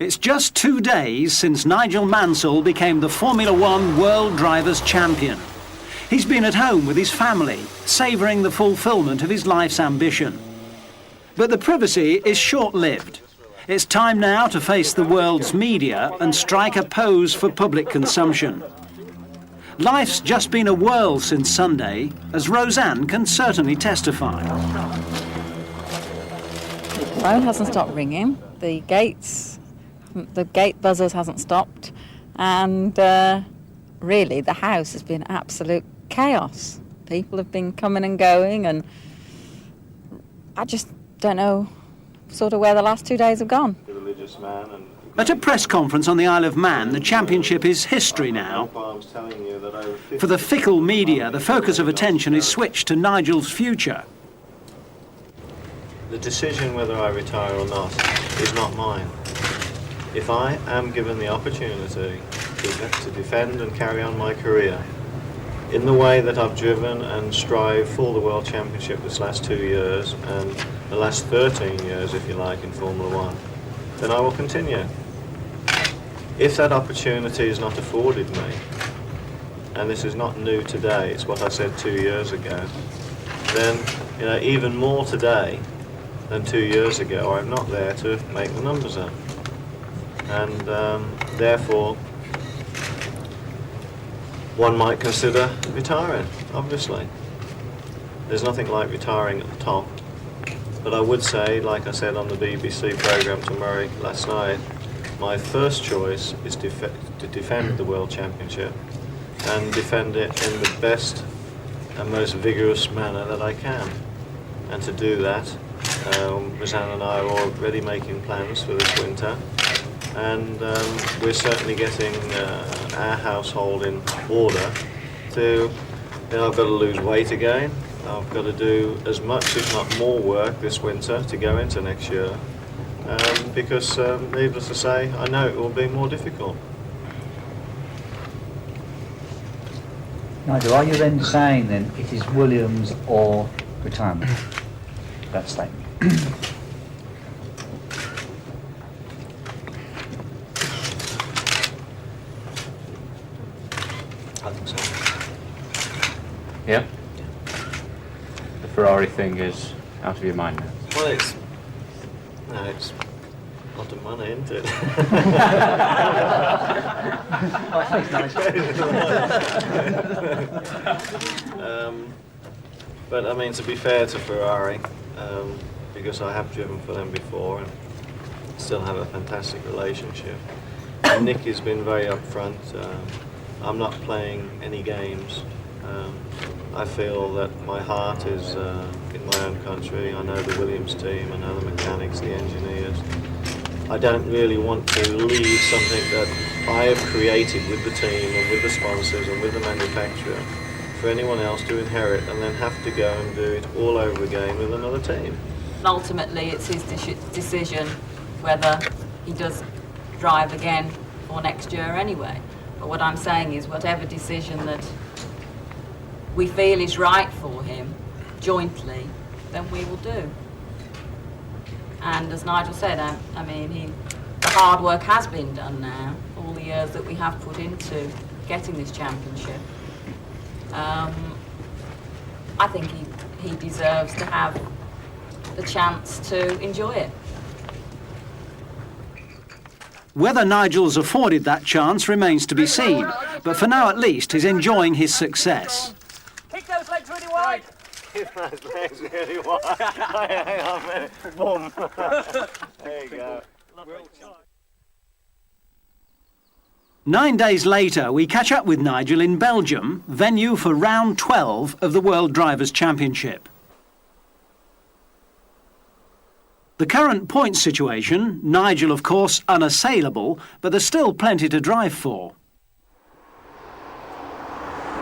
It's just 2 days since Nigel Mansell became the Formula One World Drivers' Champion. He's been at home with his family, savouring the fulfilment of his life's ambition. But the privacy is short-lived. It's time now to face the world's media and strike a pose for public consumption. Life's just been a whirl since Sunday, as Roseanne can certainly testify. The phone hasn't stopped ringing, the gate buzzers hasn't stopped, and really the house has been absolute chaos. People have been coming and going, and I just don't know sort of where the last 2 days have gone. At a press conference on the Isle of Man, the championship is history now. For the fickle media, the focus of attention is switched to Nigel's future. The decision whether I retire or not is not mine. If I am given the opportunity to defend and carry on my career in the way that I've driven and strived for the World Championship this last 2 years and the last 13 years, if you like, in Formula One, then I will continue. If that opportunity is not afforded me, and this is not new today, it's what I said 2 years ago, then even more today than 2 years ago, I'm not there to make the numbers up. And therefore, one might consider retiring, obviously. There's nothing like retiring at the top. But I would say, like I said on the BBC programme to Murray last night, my first choice is to defend the World Championship and defend it in the best and most vigorous manner that I can. And to do that, Roseanne and I are already making plans for this winter, and we're certainly getting our household in order to, I've got to lose weight again, I've got to do as much if not more work this winter to go into next year, because needless to say, I know it will be more difficult. Nigel, are you then saying then it is Williams or retirement? That statement. I think so. Yeah? The Ferrari thing is out of your mind now? Well, it's a lot of money, isn't it? But I mean, to be fair to Ferrari, because I have driven for them before and still have a fantastic relationship. And Nick has been very upfront. I'm not playing any games. I feel that my heart is in my own country. I know the Williams team, I know the mechanics, the engineers. I don't really want to leave something that I have created with the team and with the sponsors and with the manufacturer for anyone else to inherit and then have to go and do it all over again with another team. Ultimately, it's his decision whether he does drive again for next year anyway. But what I'm saying is whatever decision that we feel is right for him jointly, then we will do. And as Nigel said, I mean, the hard work has been done now, all the years that we have put into getting this championship. I think he deserves to have the chance to enjoy it. Whether Nigel's afforded that chance remains to be seen, but for now at least he's enjoying his success. Kick those legs really wide. Kick those legs really wide. Hang on a minute. Boom. There you go. 9 days later, we catch up with Nigel in Belgium, venue for round 12 of the World Drivers' Championship. The current points situation, Nigel of course unassailable, but there's still plenty to drive for.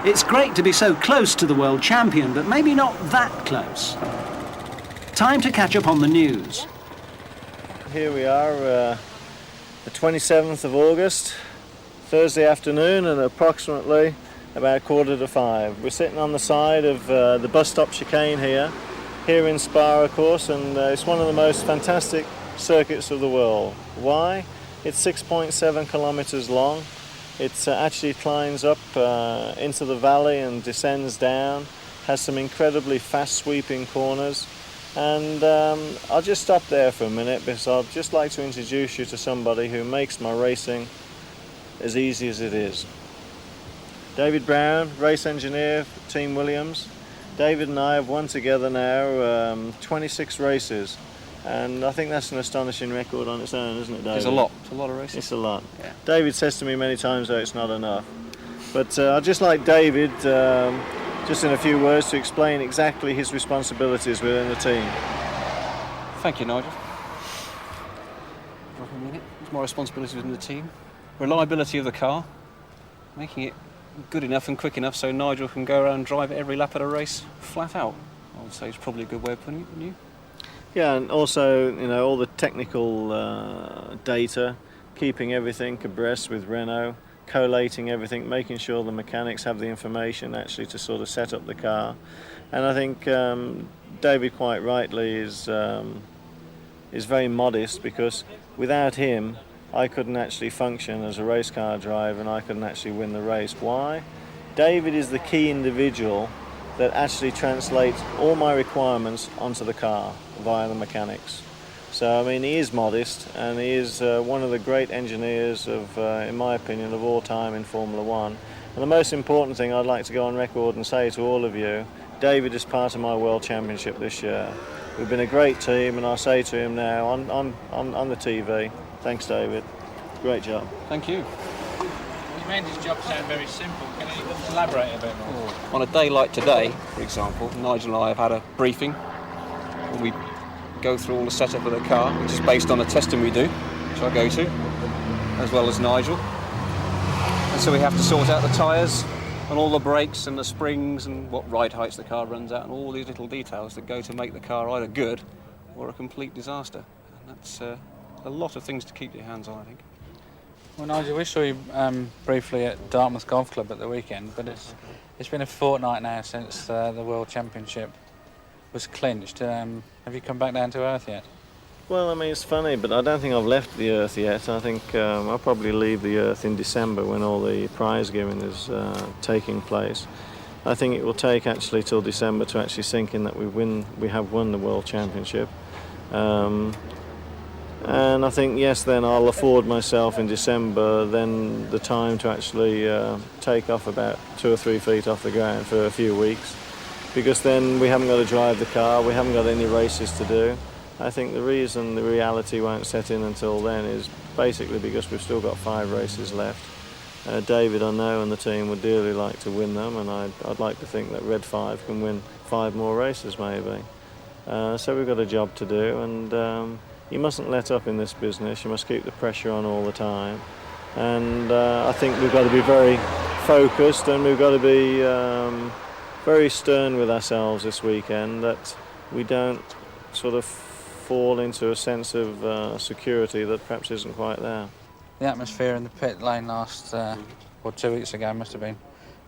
It's great to be so close to the world champion, but maybe not that close. Time to catch up on the news. Here we are, the 27th of August, Thursday afternoon, and approximately about 4:45. We're sitting on the side of the bus stop chicane here here in Spa, of course, and it's one of the most fantastic circuits of the world. Why? It's 6.7 kilometres long. It actually climbs up into the valley and descends down, has some incredibly fast sweeping corners. And I'll just stop there for a minute because I'd just like to introduce you to somebody who makes my racing as easy as it is. David Brown, race engineer for Team Williams. David and I have won together now 26 races, and I think that's an astonishing record on its own, isn't it, David? It's a lot. It's a lot of races. It's a lot. Yeah. David says to me many times that it's not enough. But I'd just like David, just in a few words, to explain exactly his responsibilities within the team. Thank you, Nigel. It's my responsibility within the team. Reliability of the car, making it good enough and quick enough so Nigel can go around and drive it every lap of the race flat out. I would say it's probably a good way of putting it, wouldn't you? Yeah, and also, you know, all the technical data, keeping everything abreast with Renault, collating everything, making sure the mechanics have the information actually to sort of set up the car. And I think David quite rightly is very modest, because without him I couldn't actually function as a race car driver and I couldn't actually win the race. Why? David is the key individual that actually translates all my requirements onto the car via the mechanics. So, I mean, he is modest, and he is one of the great engineers of, in my opinion, of all time in Formula One. And the most important thing I'd like to go on record and say to all of you, David is part of my World Championship this year. We've been a great team, and I'll say to him now on the TV, thanks, David. Great job. Thank you. You made his job sound very simple. Can you elaborate a bit more? On a day like today, for example, Nigel and I have had a briefing where we go through all the setup of the car, which is based on a testing we do, which I go to, as well as Nigel. And so we have to sort out the tyres and all the brakes and the springs and what ride heights the car runs at and all these little details that go to make the car either good or a complete disaster. And that's a lot of things to keep your hands on, I think. Well, Nigel, we saw you briefly at Dartmouth Golf Club at the weekend, but it's been a fortnight now since the World Championship was clinched. Have you come back down to earth yet? Well, I mean, it's funny, but I don't think I've left the earth yet. I think I'll probably leave the earth in December when all the prize giving is taking place. I think it will take actually till December to actually sink in that we have won the World Championship. And I think, yes, then I'll afford myself in December then the time to actually take off about 2 or 3 feet off the ground for a few weeks, because then we haven't got to drive the car, we haven't got any races to do. I think the reason the reality won't set in until then is basically because we've still got 5 races left. David, I know, and the team would dearly like to win them, and I'd like to think that Red 5 can win 5 more races maybe. So we've got a job to do, and you mustn't let up in this business. You must keep the pressure on all the time. And I think we've got to be very focused, and we've got to be very stern with ourselves this weekend, that we don't sort of fall into a sense of security that perhaps isn't quite there. The atmosphere in the pit lane last, 2 weeks ago must have been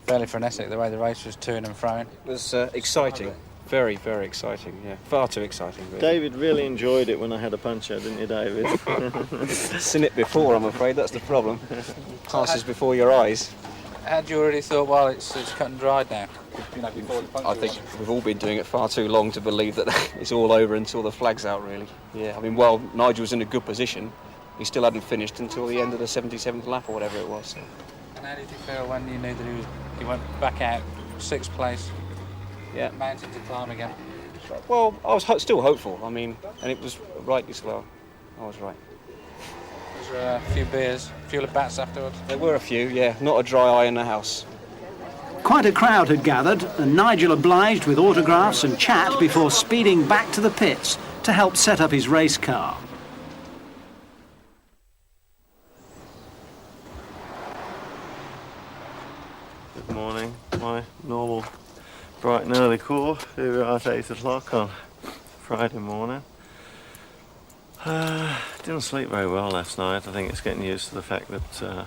fairly frenetic, the way the race was to-ing and fro-ing. It was exciting. Very, very exciting, yeah. Far too exciting, really. David really enjoyed it when I had a puncher, didn't you, David? Seen it before, I'm afraid, that's the problem. Passes before your eyes. Had you already thought, well, it's cut and dried now? You know, before the puncture I think we've all been doing it far too long to believe that it's all over until the flag's out, really. Yeah, I mean, while Nigel was in a good position, he still hadn't finished until the end of the 77th lap or whatever it was. So. And how did you feel when you knew that he went back out, 6th place? Yeah. Mountain to climb again. Well, I was still hopeful. I mean, and it was right as well. I was right. Was there a few beers, a few bats afterwards? There were a few, yeah. Not a dry eye in the house. Quite a crowd had gathered, and Nigel obliged with autographs and chat before speeding back to the pits to help set up his race car. Good morning. My normal bright and early call here we are at 8 o'clock on Friday morning. Didn't sleep very well last night. I think it's getting used to the fact that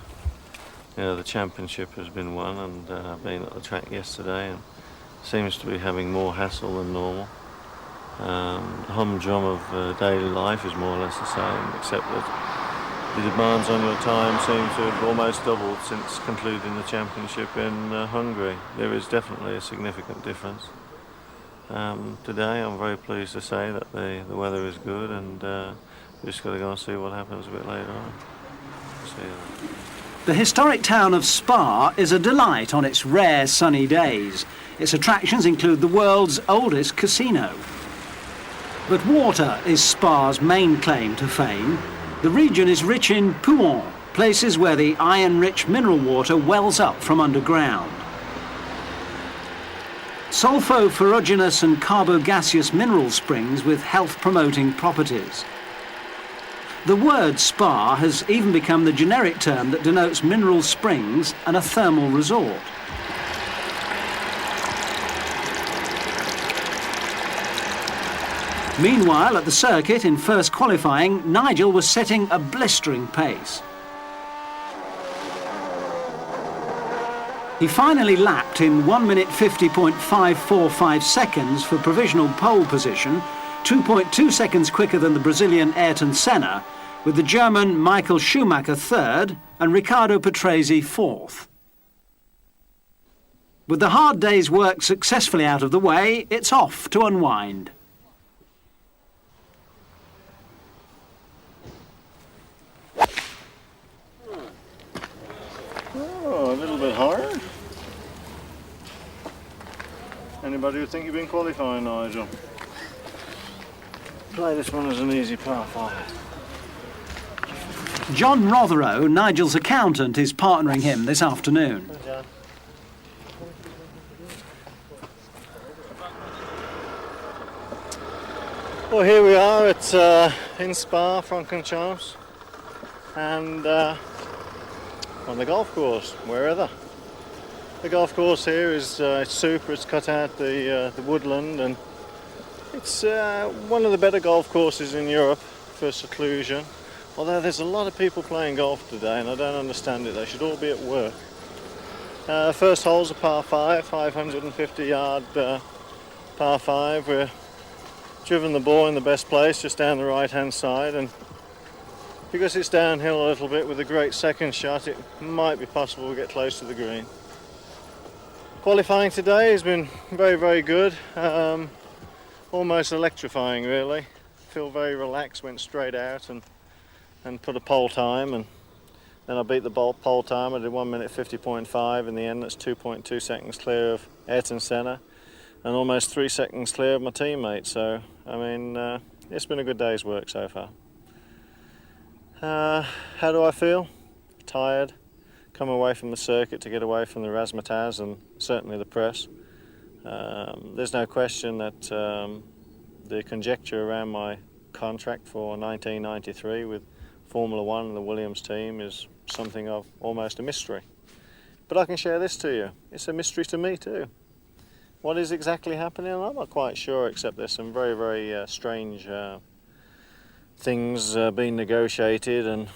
the championship has been won, and being at the track yesterday, and seems to be having more hassle than normal. The humdrum of daily life is more or less the same, except that The demands on your time seem to have almost doubled since concluding the championship in Hungary. There is definitely a significant difference. Today I'm very pleased to say that the weather is good, and we've just got to go and see what happens a bit later on. See you. The historic town of Spa is a delight on its rare sunny days. Its attractions include the world's oldest casino. But water is Spa's main claim to fame. The region is rich in puants, places where the iron-rich mineral water wells up from underground. Sulfo-ferruginous and carbogaseous mineral springs with health-promoting properties. The word spa has even become the generic term that denotes mineral springs and a thermal resort. Meanwhile, at the circuit in first qualifying, Nigel was setting a blistering pace. He finally lapped in 1 minute 50.545 seconds for provisional pole position, 2.2 seconds quicker than the Brazilian Ayrton Senna, with the German Michael Schumacher third and Riccardo Patrese fourth. With the hard day's work successfully out of the way, it's off to unwind. Oh, a little bit hard. Anybody who think you've been qualifying, Nigel? Play this one as an easy par 5. John Rotherow, Nigel's accountant, is partnering him this afternoon. Well, here we are at in Spa, Francorchamps, and on the golf course, wherever. The golf course here is it's super. It's cut out the woodland, and it's one of the better golf courses in Europe for seclusion. Although there's a lot of people playing golf today, and I don't understand it. They should all be at work. First hole's a par 5, 550-yard par 5. We're driven the ball in the best place, just down the right-hand side, and because it's downhill a little bit with a great second shot, it might be possible to get close to the green. Qualifying today has been very, very good. Almost electrifying, really. Feel very relaxed, went straight out and put a pole time, and then I beat the pole time. I did 1 minute 50.5 in the end. That's 2.2 seconds clear of Ayrton Senna and almost 3 seconds clear of my teammate. So, I mean, it's been a good day's work so far. How do I feel? Tired. Come away from the circuit to get away from the razzmatazz and certainly the press. There's no question that the conjecture around my contract for 1993 with Formula One and the Williams team is something of almost a mystery. But I can share this to you. It's a mystery to me too. What is exactly happening? I'm not quite sure, except there's some very, very strange things being negotiated, and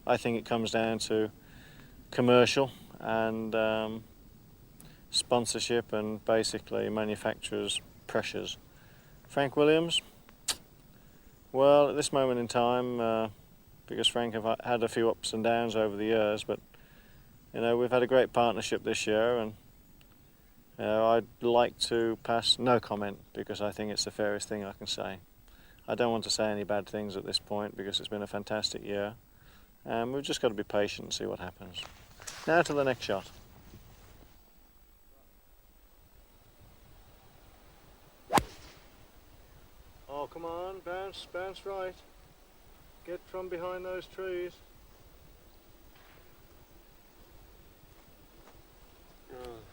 I think it comes down to commercial and sponsorship and basically manufacturers' pressures. Frank Williams, well, at this moment in time, because Frank have had a few ups and downs over the years, but you know, we've had a great partnership this year, and I'd like to pass no comment because I think it's the fairest thing I can say. I don't want to say any bad things at this point because it's been a fantastic year, and we've just got to be patient and see what happens. Now to the next shot. Oh, come on, bounce right. Get from behind those trees.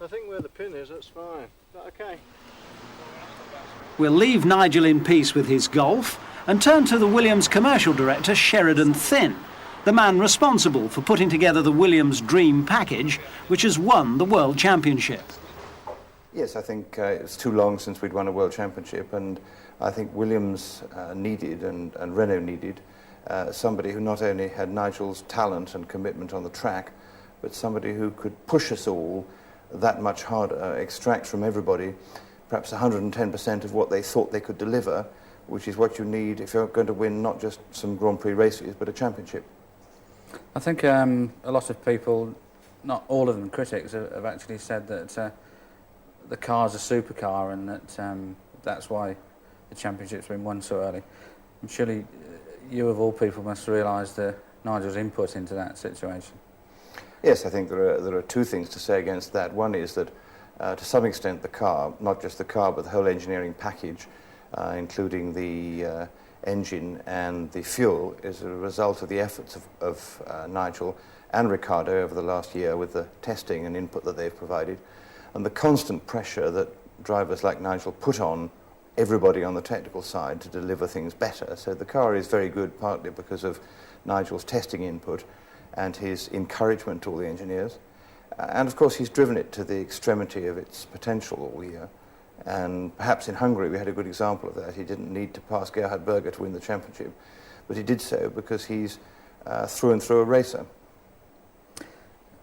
I think where the pin is, that's fine. Is that okay? We'll leave Nigel in peace with his golf and turn to the Williams commercial director, Sheridan Thin, the man responsible for putting together the Williams Dream Package, which has won the World Championship. Yes, I think it's too long since we'd won a World Championship, and I think Williams needed and Renault needed somebody who not only had Nigel's talent and commitment on the track, but somebody who could push us all that much harder, extract from everybody perhaps 110% of what they thought they could deliver, which is what you need if you're going to win not just some Grand Prix races, but a championship. I think a lot of people, not all of them critics, have actually said that the car's a supercar and that that's why the championship's been won so early. And surely you of all people must realise Nigel's input into that situation. Yes, I think there are two things to say against that. One is that to some extent the car, not just the car but the whole engineering package, including the engine and the fuel, is a result of the efforts of Nigel and Ricardo over the last year with the testing and input that they've provided, and the constant pressure that drivers like Nigel put on everybody on the technical side to deliver things better. So the car is very good partly because of Nigel's testing input and his encouragement to all the engineers. And of course he's driven it to the extremity of its potential all year. And perhaps in Hungary we had a good example of that. He didn't need to pass Gerhard Berger to win the championship, but he did so because he's through and through a racer.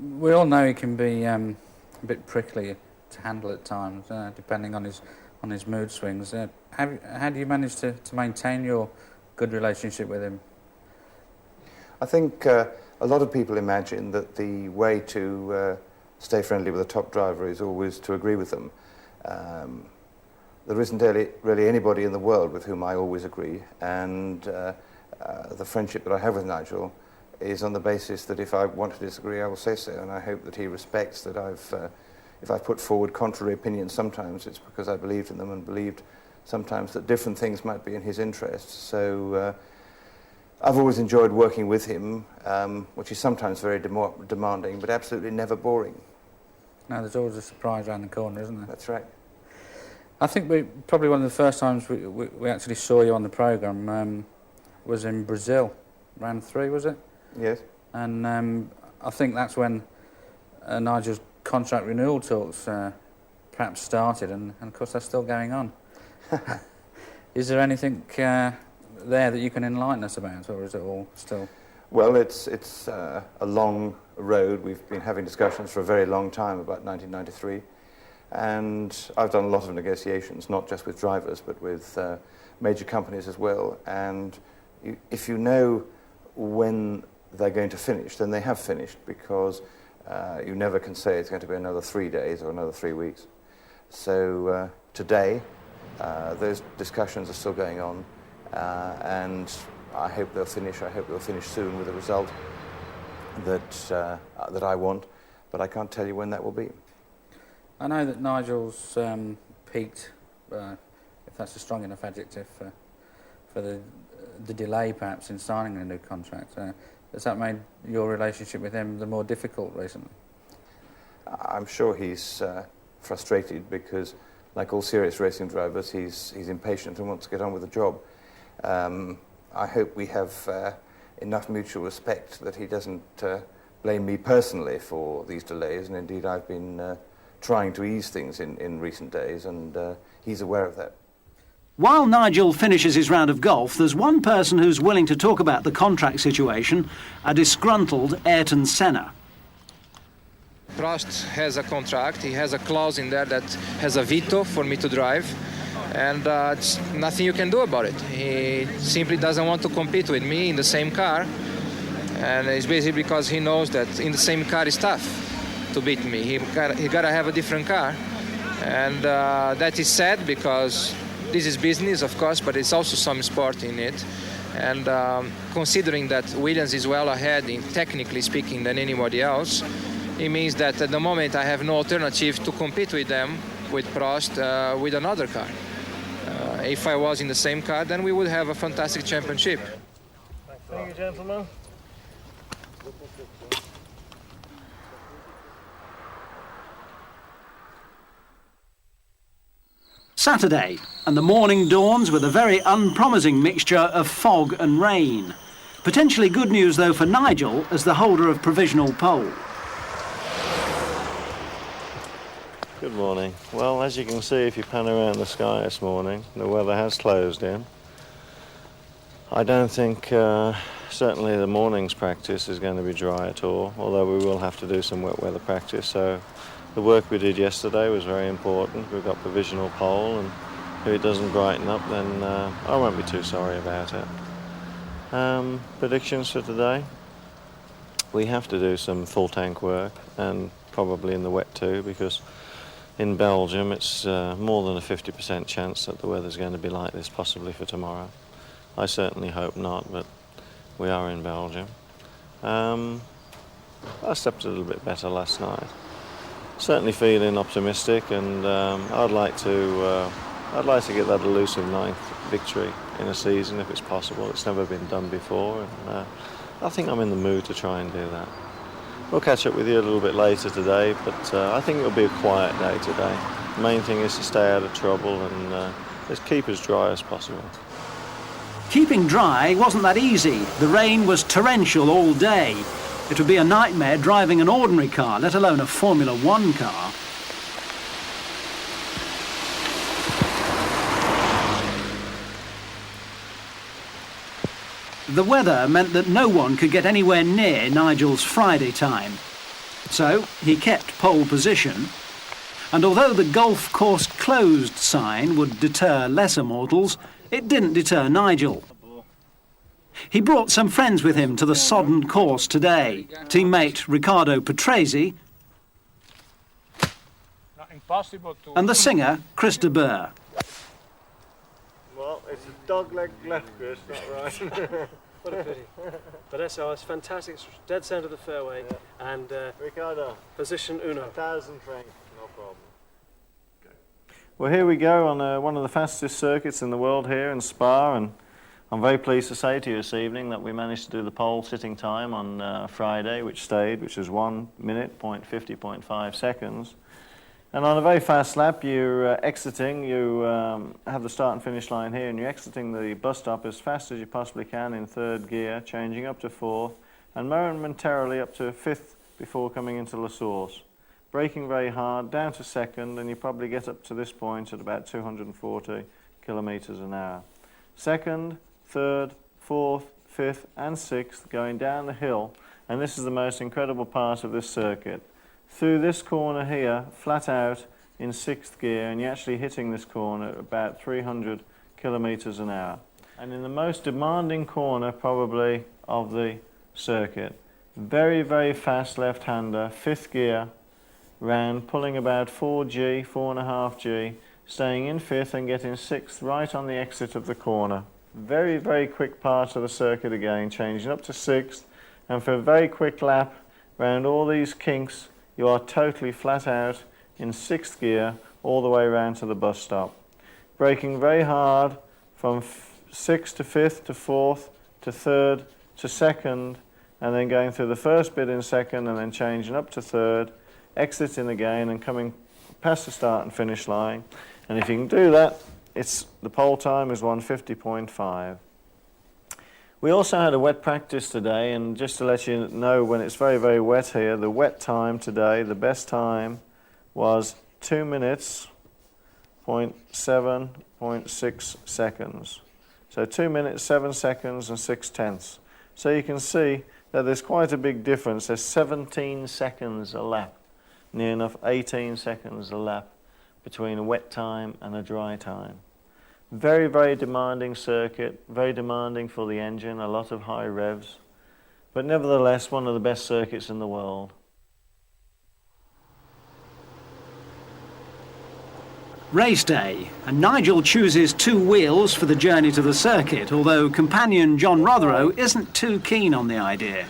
We all know he can be a bit prickly to handle at times, depending on his mood swings. How do you manage to maintain your good relationship with him? I think a lot of people imagine that the way to stay friendly with a top driver is always to agree with them. There isn't really anybody in the world with whom I always agree, and the friendship that I have with Nigel is on the basis that if I want to disagree, I will say so, and I hope that he respects that if I've put forward contrary opinions sometimes, it's because I believed in them and believed sometimes that different things might be in his interests. So I've always enjoyed working with him, which is sometimes very demanding, but absolutely never boring. No, there's always a surprise around the corner, isn't there? That's right. I think probably one of the first times we actually saw you on the programme was in Brazil, round 3, was it? Yes. And I think that's when Nigel's contract renewal talks perhaps started, and of course they're still going on. Is there anything there that you can enlighten us about, or is it all still? Well, it's a long road. We've been having discussions for a very long time about 1993, and I've done a lot of negotiations, not just with drivers, but with major companies as well. And if you know when they're going to finish, then they have finished, because you never can say it's going to be another 3 days or another 3 weeks. So today, those discussions are still going on, and I hope they'll finish. I hope they'll finish soon with a result that I want, but I can't tell you when that will be. I know that Nigel's peaked, if that's a strong enough adjective, for the delay perhaps in signing a new contract. Has that made your relationship with him the more difficult recently? I'm sure he's frustrated because, like all serious racing drivers, he's impatient and wants to get on with the job. I hope we have enough mutual respect that he doesn't blame me personally for these delays, and indeed I've been trying to ease things in recent days, and he's aware of that. While Nigel finishes his round of golf, there's one person who's willing to talk about the contract situation, a disgruntled Ayrton Senna. Prost has a contract, he has a clause in there that has a veto for me to drive, and it's nothing you can do about it. He simply doesn't want to compete with me in the same car, and it's basically because he knows that in the same car is tough to beat me. He gotta have a different car, and that is sad because this is business, of course, but it's also some sport in it. And considering that Williams is well ahead, in technically speaking, than anybody else, it means that at the moment I have no alternative to compete with them, with Prost, with another car. If I was in the same car, then we would have a fantastic championship. Thank you, gentlemen. Saturday, and the morning dawns with a very unpromising mixture of fog and rain. Potentially good news, though, for Nigel as the holder of provisional pole. Good morning. Well, as you can see, if you pan around the sky this morning, the weather has closed in. I don't think certainly the morning's practice is going to be dry at all, although we will have to do some wet weather practice. So the work we did yesterday was very important. We've got provisional pole, and if it doesn't brighten up, then I won't be too sorry about it. Predictions for today? We have to do some full tank work, and probably in the wet too, because in Belgium it's more than a 50% chance that the weather's going to be like this possibly for tomorrow. I certainly hope not, but we are in Belgium. I slept a little bit better last night. Certainly feeling optimistic, and I'd like to get that elusive 9th victory in a season if it's possible. It's never been done before, and I think I'm in the mood to try and do that. We'll catch up with you a little bit later today, but I think it'll be a quiet day today. The main thing is to stay out of trouble and just keep as dry as possible. Keeping dry wasn't that easy. The rain was torrential all day. It would be a nightmare driving an ordinary car, let alone a Formula One car. The weather meant that no one could get anywhere near Nigel's Friday time. So he kept pole position, and although the golf course closed sign would deter lesser mortals, it didn't deter Nigel. He brought some friends with him to the sodden course today. Teammate Riccardo Patrese and the singer Chris de Burgh. Well, it's a dog-leg left, Chris, not right. What a pity. But it's fantastic. It's dead centre of the fairway, and Riccardo, position uno. 1,000 francs, no problem. Well, here we go on one of the fastest circuits in the world here in Spa, and I'm very pleased to say to you this evening that we managed to do the pole sitting time on Friday, which is 1 minute, 50.5 seconds. And on a very fast lap, you're exiting, you have the start and finish line here, and you're exiting the bus stop as fast as you possibly can in 3rd gear, changing up to 4th, and momentarily up to 5th before coming into La Source. Braking very hard, down to 2nd, and you probably get up to this point at about 240 kilometres an hour. 2nd, 3rd, 4th, 5th, and 6th going down the hill, and this is the most incredible part of this circuit. Through this corner here, flat out in 6th gear, and you're actually hitting this corner at about 300 kilometres an hour. And in the most demanding corner probably of the circuit, very, very fast left-hander, 5th gear, round, pulling about 4G, 4.5G, staying in 5th and getting 6th right on the exit of the corner. Very, very quick part of the circuit again, changing up to 6th, and for a very quick lap round all these kinks, you are totally flat out in 6th gear all the way around to the bus stop. Braking very hard from 6th to 5th to 4th to 3rd to 2nd, and then going through the first bit in 2nd and then changing up to 3rd, exiting again and coming past the start and finish line. And if you can do that, the pole time is 1:50.5. We also had a wet practice today, and just to let you know, when it's very, very wet here, the wet time today, the best time was 2 minutes, 7.6 seconds. So 2 minutes, 7 seconds and 6/10. So you can see that there's quite a big difference. There's 17 seconds a lap, near enough 18 seconds a lap between a wet time and a dry time. Very, very demanding circuit, very demanding for the engine, a lot of high revs, but nevertheless one of the best circuits in the world. Race day, and Nigel chooses 2 wheels for the journey to the circuit, although companion John Rotherow isn't too keen on the idea.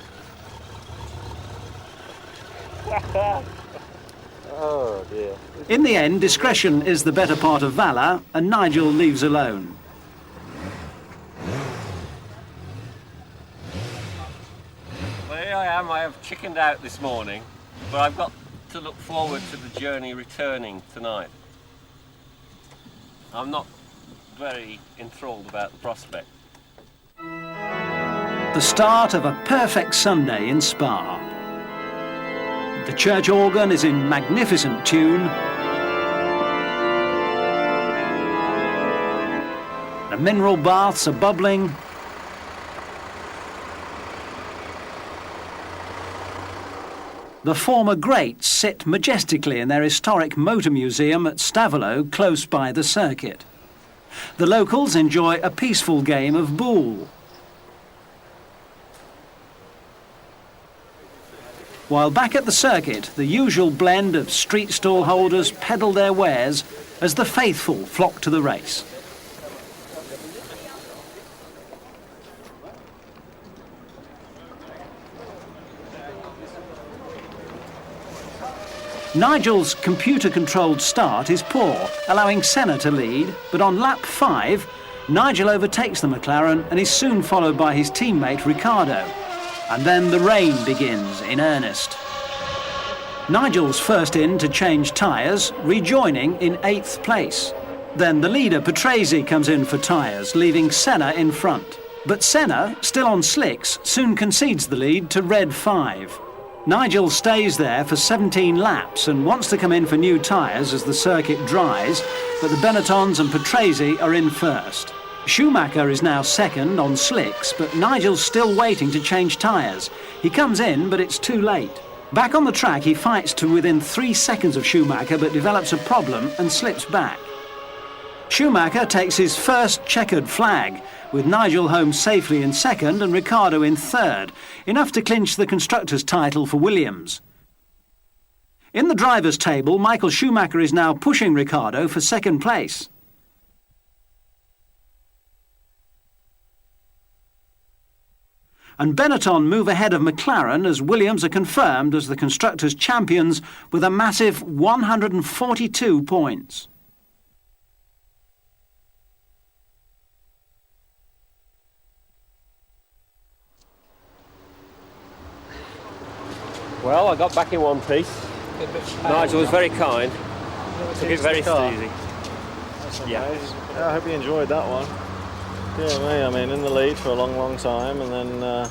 Oh dear. In the end, discretion is the better part of valour, and Nigel leaves alone. Well, here I am. I have chickened out this morning, but I've got to look forward to the journey returning tonight. I'm not very enthralled about the prospect. The start of a perfect Sunday in Spa. The church organ is in magnificent tune. The mineral baths are bubbling. The former greats sit majestically in their historic motor museum at Stavelot, close by the circuit. The locals enjoy a peaceful game of boule. while back at the circuit, the usual blend of street stall holders peddle their wares as the faithful flock to the race. Nigel's computer-controlled start is poor, allowing Senna to lead, but on lap 5, Nigel overtakes the McLaren and is soon followed by his teammate Ricciardo. And then the rain begins in earnest. Nigel's first in to change tyres, rejoining in 8th place. Then the leader Prix comes in for tyres, leaving Senna in front. But Senna, still on slicks, soon concedes the lead to Red 5. Nigel stays there for 17 laps and wants to come in for new tyres as the circuit dries, but the Benettons and Prix are in first. Schumacher is now second on slicks, but Nigel's still waiting to change tyres. He comes in, but it's too late. Back on the track, he fights to within 3 seconds of Schumacher, but develops a problem and slips back. Schumacher takes his first checkered flag, with Nigel home safely in second and Ricciardo in third, enough to clinch the constructors' title for Williams. In the drivers' table, Michael Schumacher is now pushing Ricciardo for second place. And Benetton move ahead of McLaren as Williams are confirmed as the constructors' champions with a massive 142 points. Well, I got back in one piece. Nigel was very kind. Took it very easy. Yeah. I hope you enjoyed that one. Yeah, me, I mean, in the lead for a long time, and then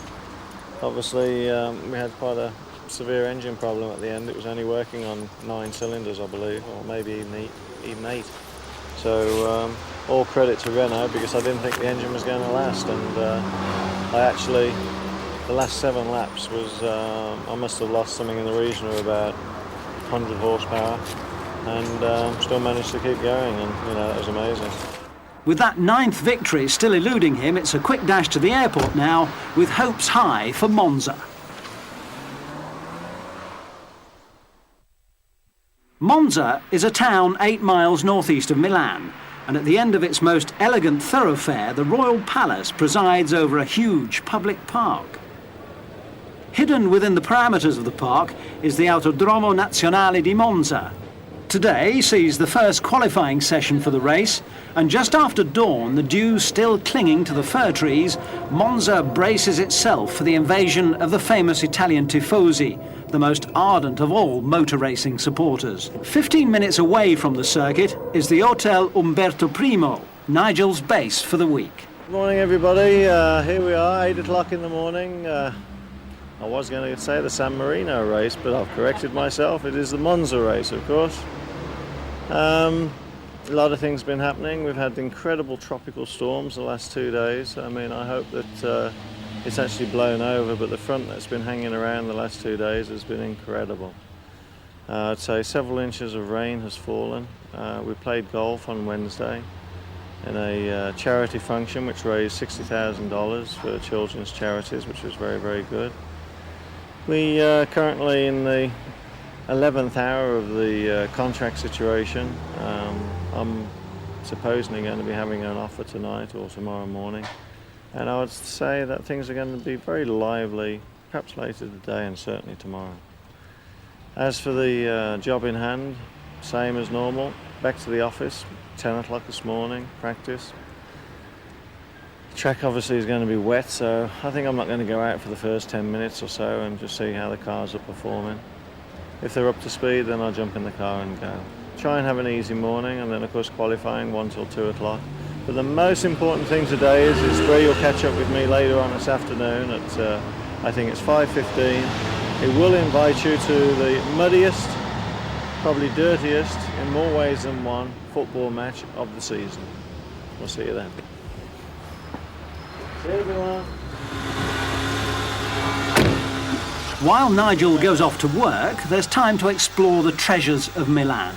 obviously we had quite a severe engine problem at the end. It was only working on 9 cylinders, I believe, or maybe even 8. So all credit to Renault, because I didn't think the engine was going to last, and I actually, the last 7 laps was, I must have lost something in the region of about 100 horsepower, and still managed to keep going, and you know, that was amazing. With that 9th victory still eluding him, it's a quick dash to the airport now, with hopes high for Monza. Monza is a town 8 miles northeast of Milan, and at the end of its most elegant thoroughfare, the Royal Palace presides over a huge public park. Hidden within the parameters of the park is the Autodromo Nazionale di Monza. Today sees the first qualifying session for the race, and just after dawn, the dew still clinging to the fir trees, Monza braces itself for the invasion of the famous Italian tifosi, the most ardent of all motor racing supporters. 15 minutes away from the circuit is the Hotel Umberto I, Nigel's base for the week. Good morning, everybody. Here we are, 8 o'clock in the morning. I was going to say the San Marino race, but I've corrected myself. It is the Monza race, of course. A lot of things have been happening. We've had incredible tropical storms the last 2 days. I mean, I hope that it's actually blown over, but the front that's been hanging around the last 2 days has been incredible. I'd say several inches of rain has fallen. We played golf on Wednesday in a charity function which raised $60,000 for children's charities, which was very, very good. We are currently in the 11th hour of the contract situation. I'm supposedly going to be having an offer tonight or tomorrow morning, and I would say that things are going to be very lively, perhaps later today and certainly tomorrow. As for the job in hand, same as normal, back to the office, 10 o'clock this morning, practice. The track obviously is going to be wet, so I think I'm not going to go out for the first 10 minutes or so and just see how the cars are performing. If they're up to speed, then I'll jump in the car and go. Try and have an easy morning, and then of course qualifying 1 till 2 o'clock. But the most important thing today is where you'll catch up with me later on this afternoon at, I think it's 5:15. It will invite you to the muddiest, probably dirtiest, in more ways than one, football match of the season. We'll see you then. See you, everyone. While Nigel goes off to work, there's time to explore the treasures of Milan.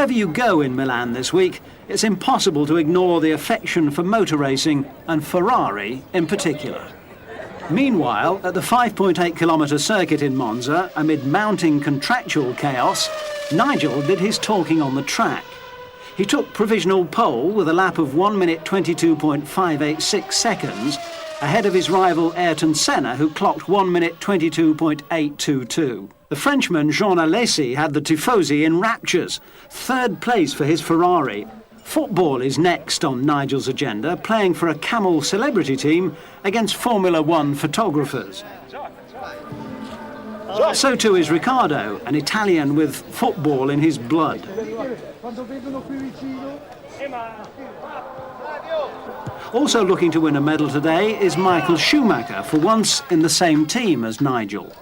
Wherever you go in Milan this week, it's impossible to ignore the affection for motor racing, and Ferrari in particular. Meanwhile, at the 5.8-kilometre circuit in Monza, amid mounting contractual chaos, Nigel did his talking on the track. He took provisional pole with a lap of 1 minute 22.586 seconds, ahead of his rival Ayrton Senna, who clocked 1 minute 22.822. The Frenchman Jean Alesi had the Tifosi in raptures. Third place for his Ferrari. Football is next on Nigel's agenda, playing for a camel celebrity team against Formula One photographers. So too is Riccardo, an Italian with football in his blood. Also looking to win a medal today is Michael Schumacher, for once in the same team as Nigel.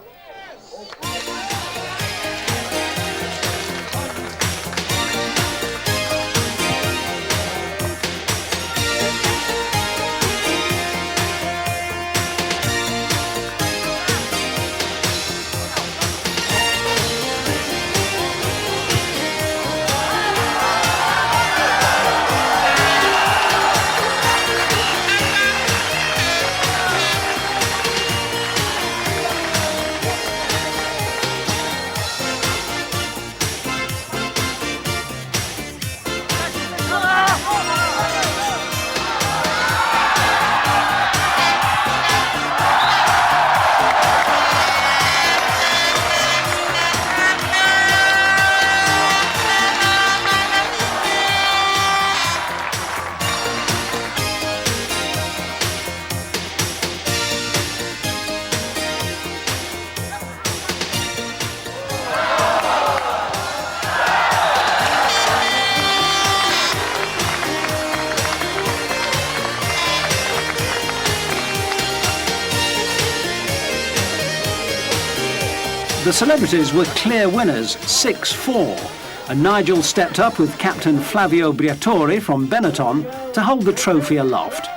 The celebrities were clear winners, 6-4, and Nigel stepped up with captain Flavio Briatore from Benetton to hold the trophy aloft.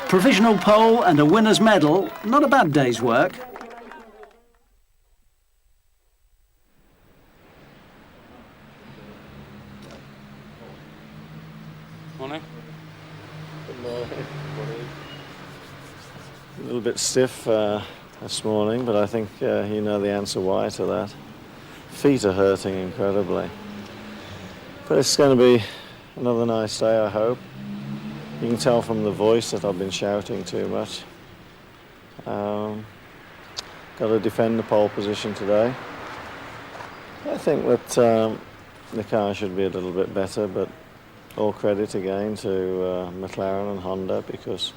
Provisional pole and a winner's medal, not a bad day's work. Morning. Good morning. A little bit stiff this morning, but I think you know the answer why to that. Feet are hurting incredibly. But it's going to be another nice day, I hope. You can tell from the voice that I've been shouting too much. Got to defend the pole position today. I think that the car should be a little bit better, but all credit again to McLaren and Honda, because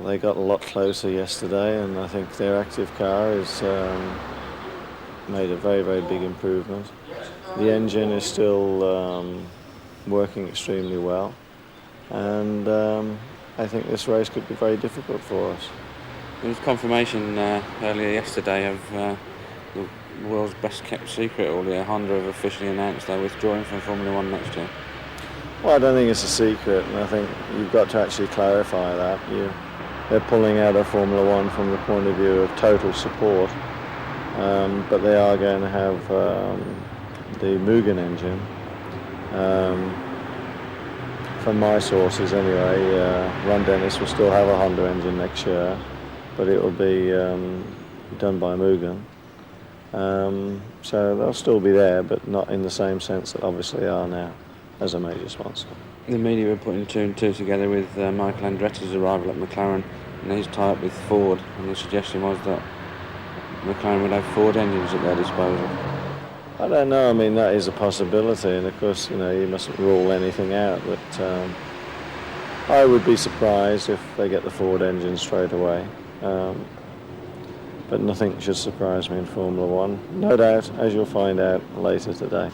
they got a lot closer yesterday, and I think their active car has made a very, very big improvement. The engine is still working extremely well, and I think this race could be very difficult for us. There was confirmation earlier yesterday of the world's best kept secret. All the Honda have officially announced they're withdrawing from Formula One next year. Well, I don't think it's a secret, and I think you've got to actually clarify that. They're pulling out of Formula One from the point of view of total support, but they are going to have the Mugen engine. From my sources anyway, Ron Dennis will still have a Honda engine next year, but it will be done by Mugen. So they'll still be there, but not in the same sense that obviously they are now as a major sponsor. The media were putting two and two together with Michael Andretti's arrival at McLaren and his tie-up with Ford, and the suggestion was that McLaren would have Ford engines at their disposal. I don't know. I mean, that is a possibility, and of course, you know, you mustn't rule anything out, but I would be surprised if they get the Ford engine straight away. But nothing should surprise me in Formula One. No doubt, as you'll find out later today.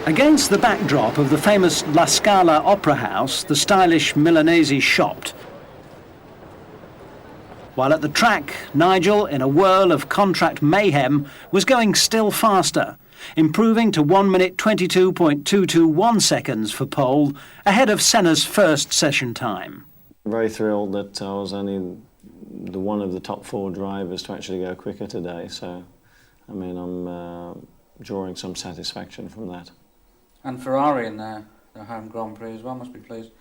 Against the backdrop of the famous La Scala Opera House, the stylish Milanese shopped, while at the track, Nigel, in a whirl of contract mayhem, was going still faster, improving to 1 minute 22.221 seconds for pole, ahead of Senna's first session time. Very thrilled that I was only the one of the top 4 drivers to actually go quicker today, so I mean I'm drawing some satisfaction from that. And Ferrari in their home Grand Prix as well must be pleased.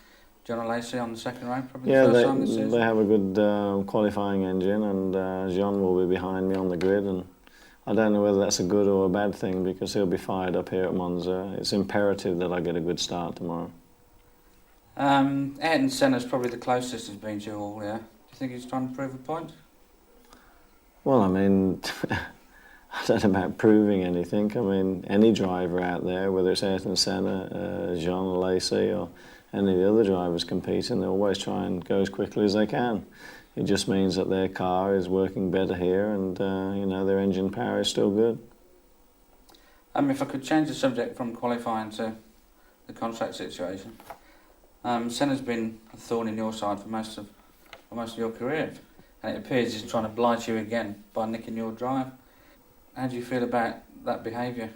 John Lacey on the second round, probably Yeah, the first time this season. they have a good qualifying engine, and Jean will be behind me on the grid, and I don't know whether that's a good or a bad thing because he'll be fired up here at Monza. It's imperative that I get a good start tomorrow. Ayrton Senna's probably the closest he's been to you all, yeah? Do you think he's trying to prove a point? Well, I mean, I don't know about proving anything. I mean, any driver out there, whether it's Ayrton Senna, Jean Lacey, or any of the other drivers competing, they always try and go as quickly as they can. It just means that their car is working better here, and you know, their engine power is still good. If I could change the subject from qualifying to the contract situation, Senna's been a thorn in your side for most of your career, and it appears he's trying to blight you again by nicking your drive. How do you feel about that behaviour?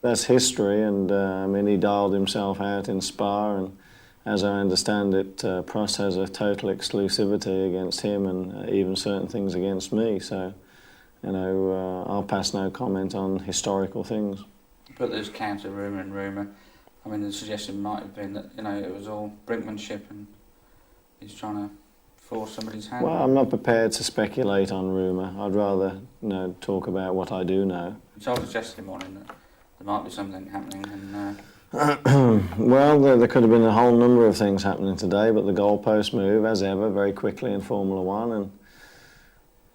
That's history, and I mean, he dialed himself out in Spa, and as I understand it, Prost has a total exclusivity against him and even certain things against me, so, you know, I'll pass no comment on historical things. But there's counter rumour and rumour. I mean, the suggestion might have been that, you know, it was all brinkmanship and he's trying to force somebody's hand. Well, I'm not prepared to speculate on rumour. I'd rather, you know, talk about what I do know. You told us yesterday morning that there might be something happening and... Well, there could have been a whole number of things happening today, but the goalposts move, as ever, very quickly in Formula One, and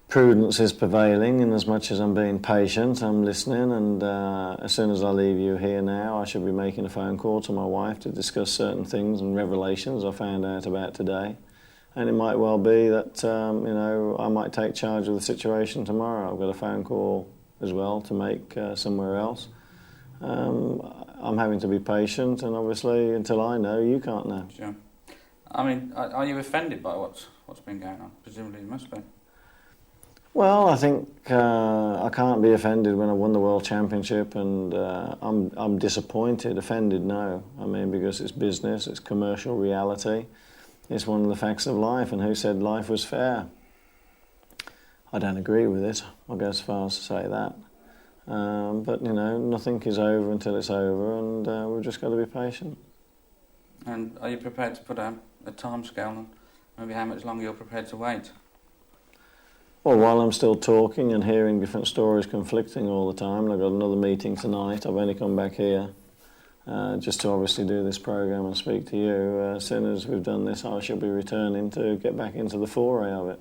prudence is prevailing. In as much as I'm being patient, I'm listening, and as soon as I leave you here now, I should be making a phone call to my wife to discuss certain things and revelations I found out about today. And it might well be that, you know, I might take charge of the situation tomorrow. I've got a phone call as well to make somewhere else. I'm having to be patient, and obviously, until I know, you can't know. Sure. I mean, are you offended by what's been going on? Presumably you must be. Well, I think I can't be offended when I won the World Championship, and I'm disappointed. Offended, no. I mean, because it's business, it's commercial reality. It's one of the facts of life, and who said life was fair? I don't agree with it. I'll go as far as to say that. But, you know, nothing is over until it's over, and we've just got to be patient. And are you prepared to put a time scale on maybe how much longer you're prepared to wait? Well, while I'm still talking and hearing different stories conflicting all the time, and I've got another meeting tonight, I've only come back here just to obviously do this programme and speak to you. As soon as we've done this, I shall be returning to get back into the foray of it.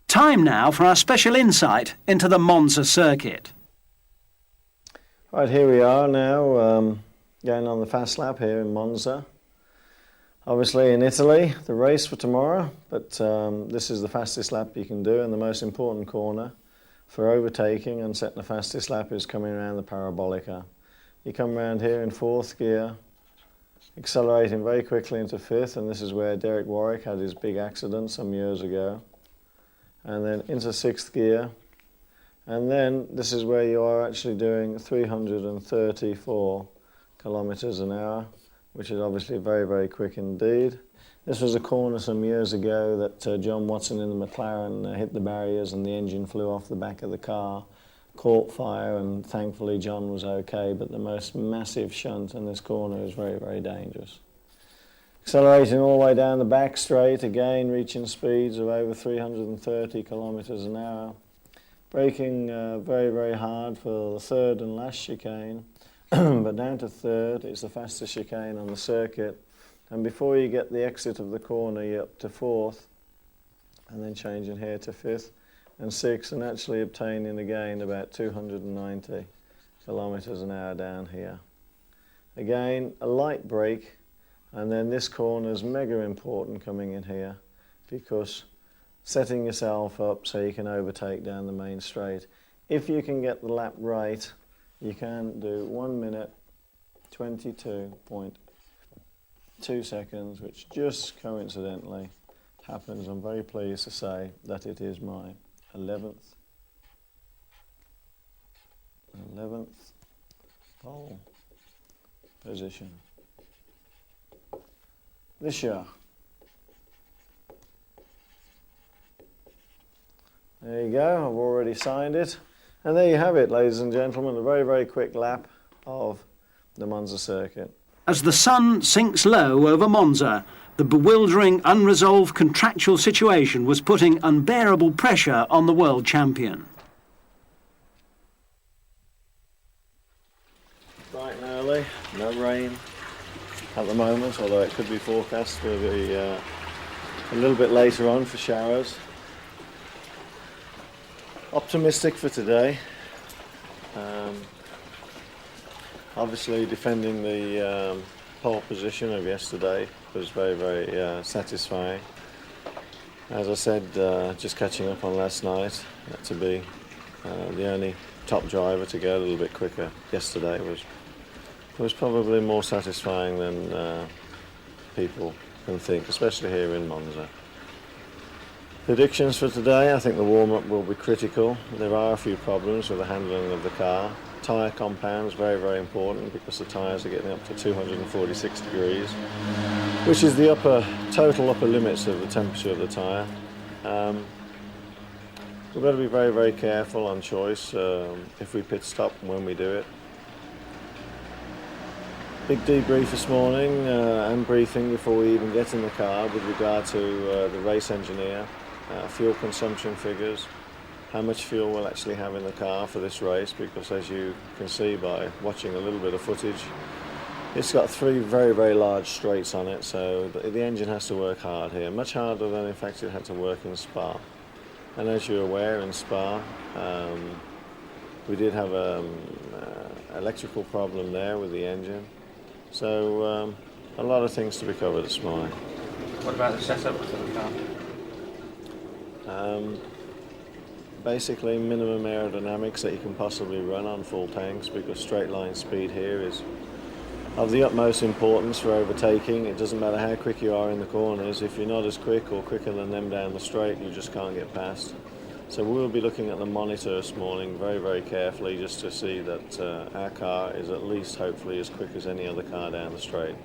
Time now for our special insight into the Monza circuit. Right, here we are now, going on the fast lap here in Monza. Obviously in Italy, the race for tomorrow, but this is the fastest lap you can do, and the most important corner for overtaking and setting the fastest lap is coming around the parabolica. You come around here in 4th gear, accelerating very quickly into 5th, and this is where Derek Warwick had his big accident some years ago. And then into 6th gear, and then this is where you are actually doing 334 kilometres an hour, which is obviously very, very quick indeed. This was a corner some years ago that John Watson in the McLaren hit the barriers and the engine flew off the back of the car, caught fire, and thankfully John was okay, but the most massive shunt in this corner is very, very dangerous. Accelerating all the way down the back straight, again reaching speeds of over 330 kilometres an hour. Braking very, very hard for the 3rd and last chicane, but down to 3rd, it's the fastest chicane on the circuit. And before you get the exit of the corner, you're up to 4th, and then changing here to 5th and 6th, and actually obtaining again about 290 kilometres an hour down here. Again, a light brake, and then this corner is mega important coming in here, because setting yourself up so you can overtake down the main straight. If you can get the lap right, you can do 1 minute 22.2 seconds, which just coincidentally happens, I'm very pleased to say that it is my 11th pole position this year. There you go, I've already signed it. And there you have it, ladies and gentlemen, a very, very quick lap of the Monza circuit. As the sun sinks low over Monza, the bewildering, unresolved contractual situation was putting unbearable pressure on the world champion. Bright and early, no rain at the moment, although it could be forecast to be a little bit later on for showers. Optimistic for today. Obviously defending the pole position of yesterday was very, very satisfying. As I said, just catching up on last night, to be the only top driver to go a little bit quicker yesterday was probably more satisfying than people can think, especially here in Monza. Predictions for today, I think the warm-up will be critical. There are a few problems with the handling of the car. Tyre compounds, very, very important because the tyres are getting up to 246 degrees, which is the total upper limits of the temperature of the tyre. We've got to be very, very careful on choice if we pit stop and when we do it. Big debrief this morning and briefing before we even get in the car with regard to the race engineer. Fuel consumption figures, how much fuel we'll actually have in the car for this race, because as you can see by watching a little bit of footage, it's got 3 very, very large straights on it, so the engine has to work hard here, much harder than in fact it had to work in Spa. And as you're aware, in Spa we did have an electrical problem there with the engine, so a lot of things to be covered this morning. What about the setup for the car? Basically minimum aerodynamics that you can possibly run on full tanks, because straight line speed here is of the utmost importance for overtaking. It doesn't matter how quick you are in the corners, if you're not as quick or quicker than them down the straight, you just can't get past. So we'll be looking at the monitor this morning very, very carefully just to see that our car is at least hopefully as quick as any other car down the straight.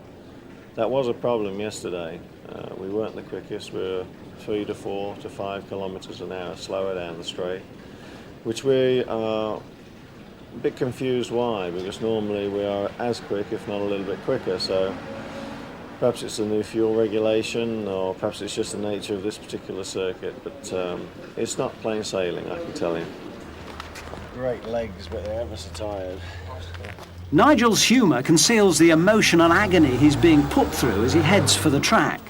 That was a problem yesterday. We weren't the quickest. We were 3 to 4 to 5 kilometers an hour slower down the straight, which we are a bit confused why, because normally we are as quick, if not a little bit quicker. So perhaps it's a new fuel regulation, or perhaps it's just the nature of this particular circuit, but it's not plain sailing, I can tell you. Great legs, but they're ever so tired. Nigel's humour conceals the emotion and agony he's being put through as he heads for the track.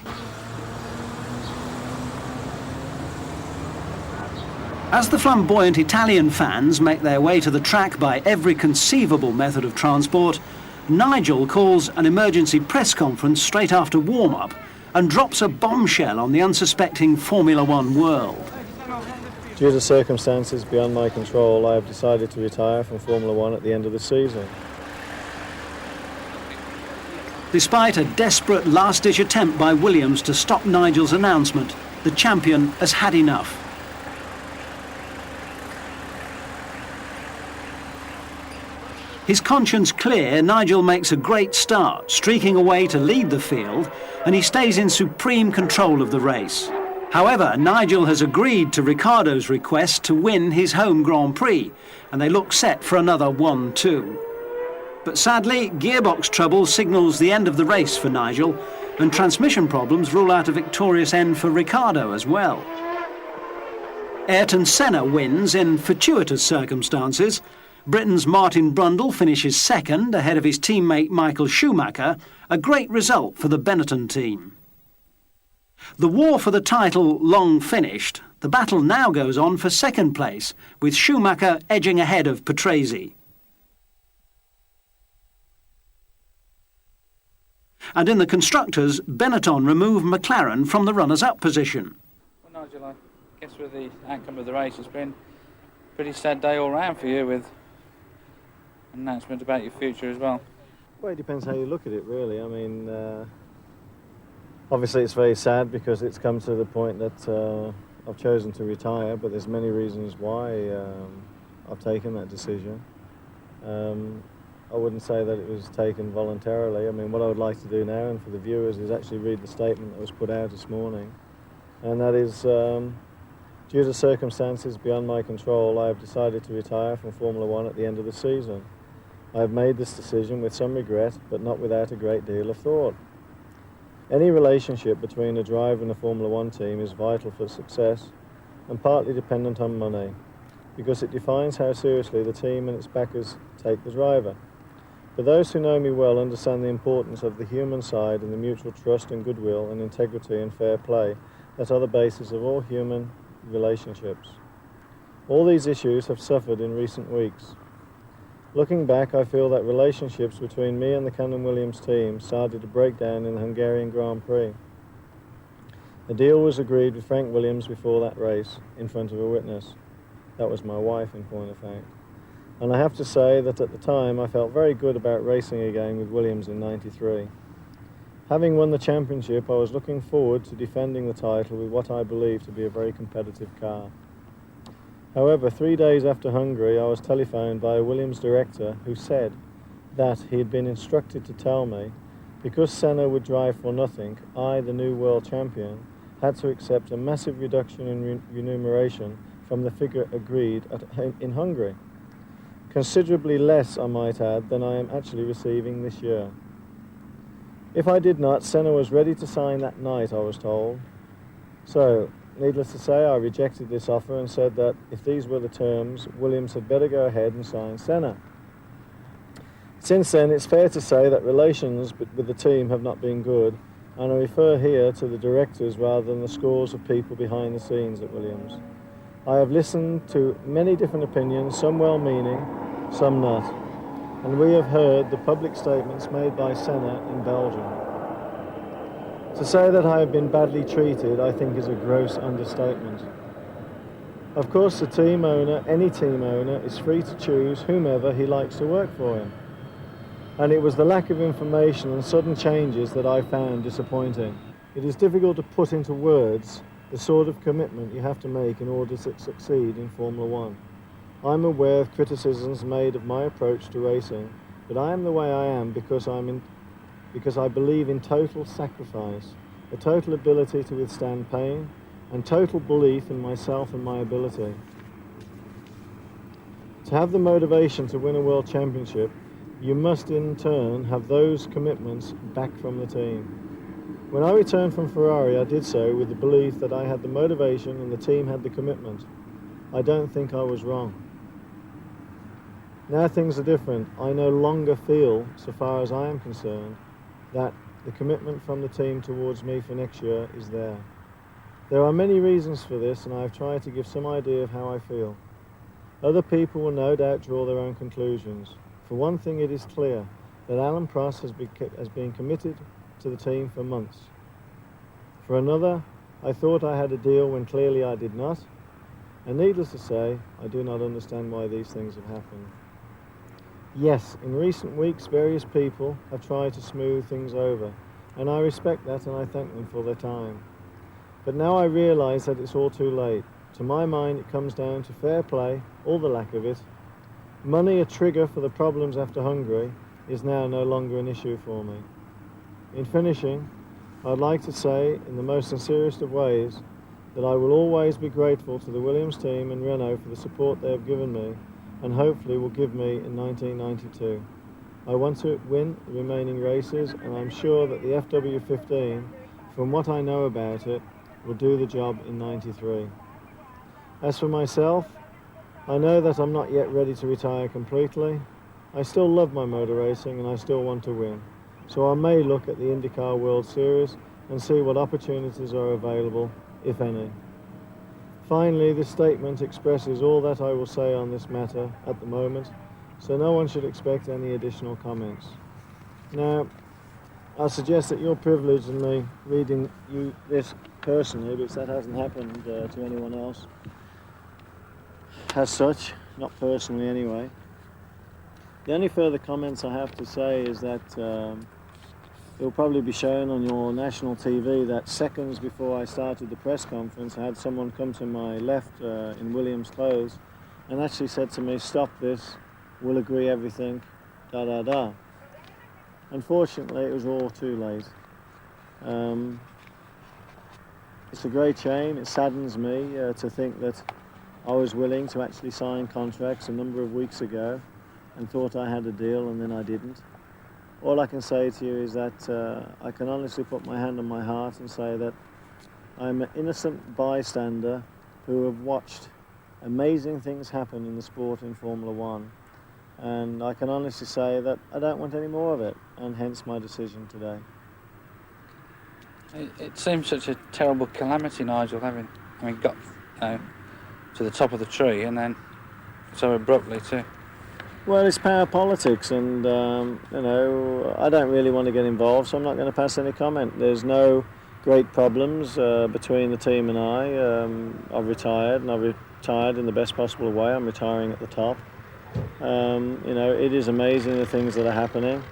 As the flamboyant Italian fans make their way to the track by every conceivable method of transport, Nigel calls an emergency press conference straight after warm-up and drops a bombshell on the unsuspecting Formula One world. Due to circumstances beyond my control, I have decided to retire from Formula One at the end of the season. Despite a desperate last-ditch attempt by Williams to stop Nigel's announcement, the champion has had enough. His conscience clear, Nigel makes a great start, streaking away to lead the field, and he stays in supreme control of the race. However, Nigel has agreed to Ricciardo's request to win his home Grand Prix, and they look set for another 1-2. But sadly, gearbox trouble signals the end of the race for Nigel, and transmission problems rule out a victorious end for Ricciardo as well. Ayrton Senna wins in fortuitous circumstances. Britain's Martin Brundle finishes second ahead of his teammate Michael Schumacher, a great result for the Benetton team. The war for the title long finished, the battle now goes on for second place, with Schumacher edging ahead of Patrese. And in the constructors, Benetton removed McLaren from the runners-up position. Well, Nigel, I guess with the outcome of the race, it's been a pretty sad day all round for you, with an announcement about your future as well. Well, it depends how you look at it, really. I mean, Obviously it's very sad because it's come to the point that I've chosen to retire, but there's many reasons why I've taken that decision. I wouldn't say that it was taken voluntarily. I mean, what I would like to do now, and for the viewers, is actually read the statement that was put out this morning. And that is, due to circumstances beyond my control, I have decided to retire from Formula One at the end of the season. I have made this decision with some regret, but not without a great deal of thought. Any relationship between a driver and a Formula One team is vital for success and partly dependent on money, because it defines how seriously the team and its backers take the driver. But those who know me well understand the importance of the human side and the mutual trust and goodwill and integrity and fair play that are the basis of all human relationships. All these issues have suffered in recent weeks. Looking back, I feel that relationships between me and the Cannon Williams team started to break down in the Hungarian Grand Prix. A deal was agreed with Frank Williams before that race, in front of a witness. That was my wife, in point of fact. And I have to say that at the time I felt very good about racing again with Williams in '93. Having won the championship, I was looking forward to defending the title with what I believe to be a very competitive car. However, 3 days after Hungary, I was telephoned by a Williams director who said that he had been instructed to tell me, because Senna would drive for nothing, I, the new world champion, had to accept a massive reduction in remuneration from the figure agreed in Hungary. Considerably less, I might add, than I am actually receiving this year. If I did not, Senna was ready to sign that night, I was told. So, needless to say, I rejected this offer and said that if these were the terms, Williams had better go ahead and sign Senna. Since then, it's fair to say that relations with the team have not been good, and I refer here to the directors rather than the scores of people behind the scenes at Williams. I have listened to many different opinions, some well-meaning, some not, and we have heard the public statements made by Senna in Belgium. To say that I have been badly treated, I think, is a gross understatement. Of course, the team owner, any team owner, is free to choose whomever he likes to work for him. And it was the lack of information and sudden changes that I found disappointing. It is difficult to put into words the sort of commitment you have to make in order to succeed in Formula One. I'm aware of criticisms made of my approach to racing, but I am the way I am because I believe in total sacrifice, a total ability to withstand pain, and total belief in myself and my ability. To have the motivation to win a world championship, you must in turn have those commitments back from the team. When I returned from Ferrari, I did so with the belief that I had the motivation and the team had the commitment. I don't think I was wrong. Now things are different. I no longer feel, so far as I am concerned, that the commitment from the team towards me for next year is there. There are many reasons for this, and I have tried to give some idea of how I feel. Other people will no doubt draw their own conclusions. For one thing, it is clear that Alan Prost has been committed to the team for months. For another, I thought I had a deal when clearly I did not, and needless to say, I do not understand why these things have happened. Yes, in recent weeks, various people have tried to smooth things over, and I respect that and I thank them for their time. But now I realise that it's all too late. To my mind, it comes down to fair play, or the lack of it. Money, a trigger for the problems after Hungary, is now no longer an issue for me. In finishing, I'd like to say, in the most sincerest of ways, that I will always be grateful to the Williams team and Renault for the support they have given me, and hopefully will give me in 1992. I want to win the remaining races, and I'm sure that the FW15, from what I know about it, will do the job in '93. As for myself, I know that I'm not yet ready to retire completely. I still love my motor racing and I still want to win. So I may look at the IndyCar World Series and see what opportunities are available, if any. Finally, this statement expresses all that I will say on this matter at the moment, so no one should expect any additional comments. Now, I suggest that you're privileged in me reading you this personally, because that hasn't happened to anyone else. As such, not personally anyway. The only further comments I have to say is that it'll probably be shown on your national TV that seconds before I started the press conference, I had someone come to my left in Williams' clothes and actually said to me, "Stop this, we'll agree everything, da da da." Unfortunately, it was all too late. It's a great shame. It saddens me to think that I was willing to actually sign contracts a number of weeks ago and thought I had a deal and then I didn't. All I can say to you is that I can honestly put my hand on my heart and say that I'm an innocent bystander who have watched amazing things happen in the sport in Formula One. And I can honestly say that I don't want any more of it, and hence my decision today. It seems such a terrible calamity, Nigel, got to the top of the tree and then so abruptly too. Well, it's power politics, and I don't really want to get involved, so I'm not going to pass any comment. There's no great problems between the team and I. I've retired, and I've retired in the best possible way. I'm retiring at the top. It is amazing the things that are happening.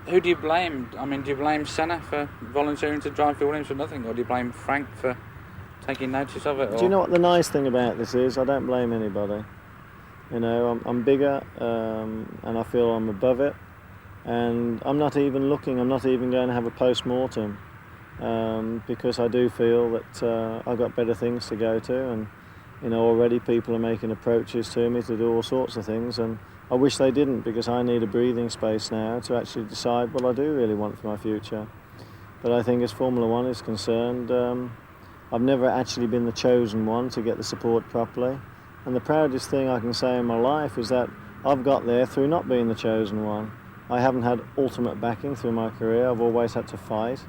Who do you blame? Do you blame Senna for volunteering to drive for Williams for nothing, or do you blame Frank for taking notice of it? Do you know what the nice thing about this is? I don't blame anybody. I'm bigger, and I feel I'm above it, and I'm not even looking. I'm not even going to have a post-mortem because I do feel that I've got better things to go to, and already people are making approaches to me to do all sorts of things, and I wish they didn't, because I need a breathing space now to actually decide what I do really want for my future. But I think as Formula One is concerned, I've never actually been the chosen one to get the support properly. And the proudest thing I can say in my life is that I've got there through not being the chosen one. I haven't had ultimate backing through my career. I've always had to fight.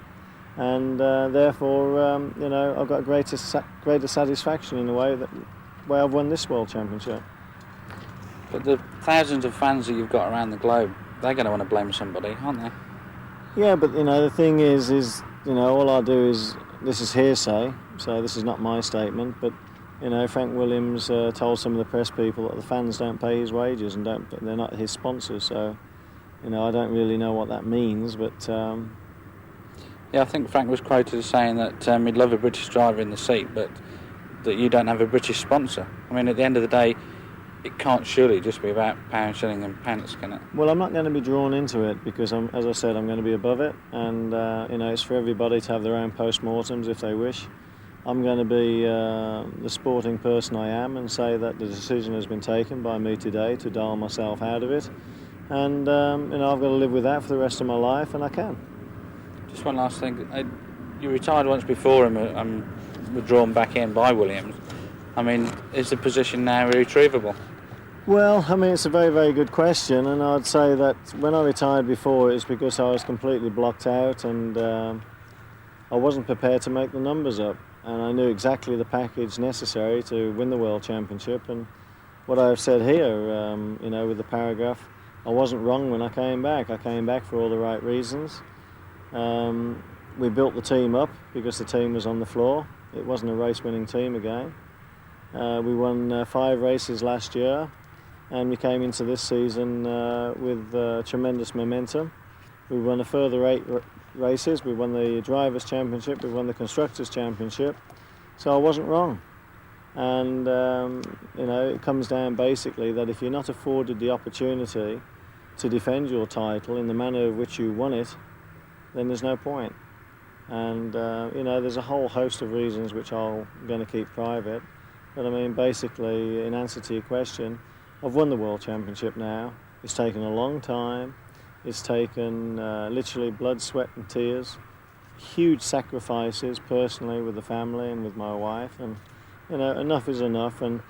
And therefore, I've got greater satisfaction in the way I've won this World Championship. But the thousands of fans that you've got around the globe, they're going to want to blame somebody, aren't they? Yeah, but the thing is all I do is, this is hearsay, so this is not my statement, but Frank Williams told some of the press people that the fans don't pay his wages and they're not his sponsors, so I don't really know what that means, but yeah, I think Frank was quoted as saying that he'd love a British driver in the seat, but that you don't have a British sponsor. At the end of the day, it can't surely just be about pound, shilling and pence, can it? Well, I'm not going to be drawn into it because, as I said, I'm going to be above it, and it's for everybody to have their own post-mortems if they wish. I'm going to be the sporting person I am and say that the decision has been taken by me today to dial myself out of it, and I've got to live with that for the rest of my life, and I can. Just one last thing. You retired once before and were drawn back in by Williams. Is the position now irretrievable? Well, it's a very, very good question, and I'd say that when I retired before, it's because I was completely blocked out and I wasn't prepared to make the numbers up, and I knew exactly the package necessary to win the World Championship. And what I've said here, with the paragraph, I wasn't wrong when I came back. I came back for all the right reasons. We built the team up because the team was on the floor. It wasn't a race-winning team again. We won 5 races last year, and we came into this season with tremendous momentum. We won a further 8 races. We won the Drivers' Championship. We won the Constructors' Championship. So I wasn't wrong. And, it comes down basically that if you're not afforded the opportunity to defend your title in the manner in which you won it, then there's no point. And, there's a whole host of reasons which I'm going to keep private. But basically, in answer to your question, I've won the World Championship now. It's taken a long time. It's taken literally blood, sweat and tears. Huge sacrifices personally with the family and with my wife. And, enough is enough. And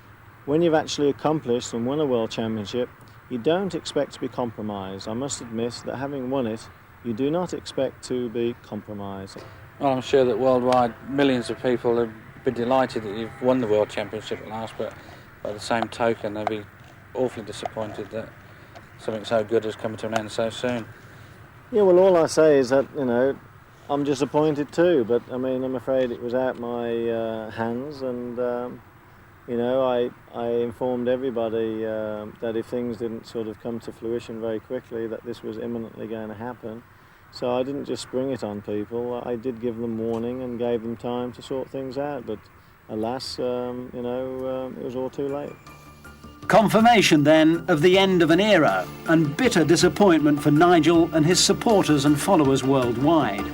when you've actually accomplished and won a World Championship, you don't expect to be compromised. I must admit that having won it, you do not expect to be compromised. Well, I'm sure that worldwide millions of people have been delighted that you've won the World Championship at last, but by the same token they'll be awfully disappointed that something so good has come to an end so soon. Yeah, well, all I say is that, I'm disappointed too, but I'm afraid it was out my hands, and I informed everybody that if things didn't sort of come to fruition very quickly, that this was imminently going to happen. So I didn't just spring it on people. I did give them warning and gave them time to sort things out. But alas, it was all too late. Confirmation then of the end of an era and bitter disappointment for Nigel and his supporters and followers worldwide.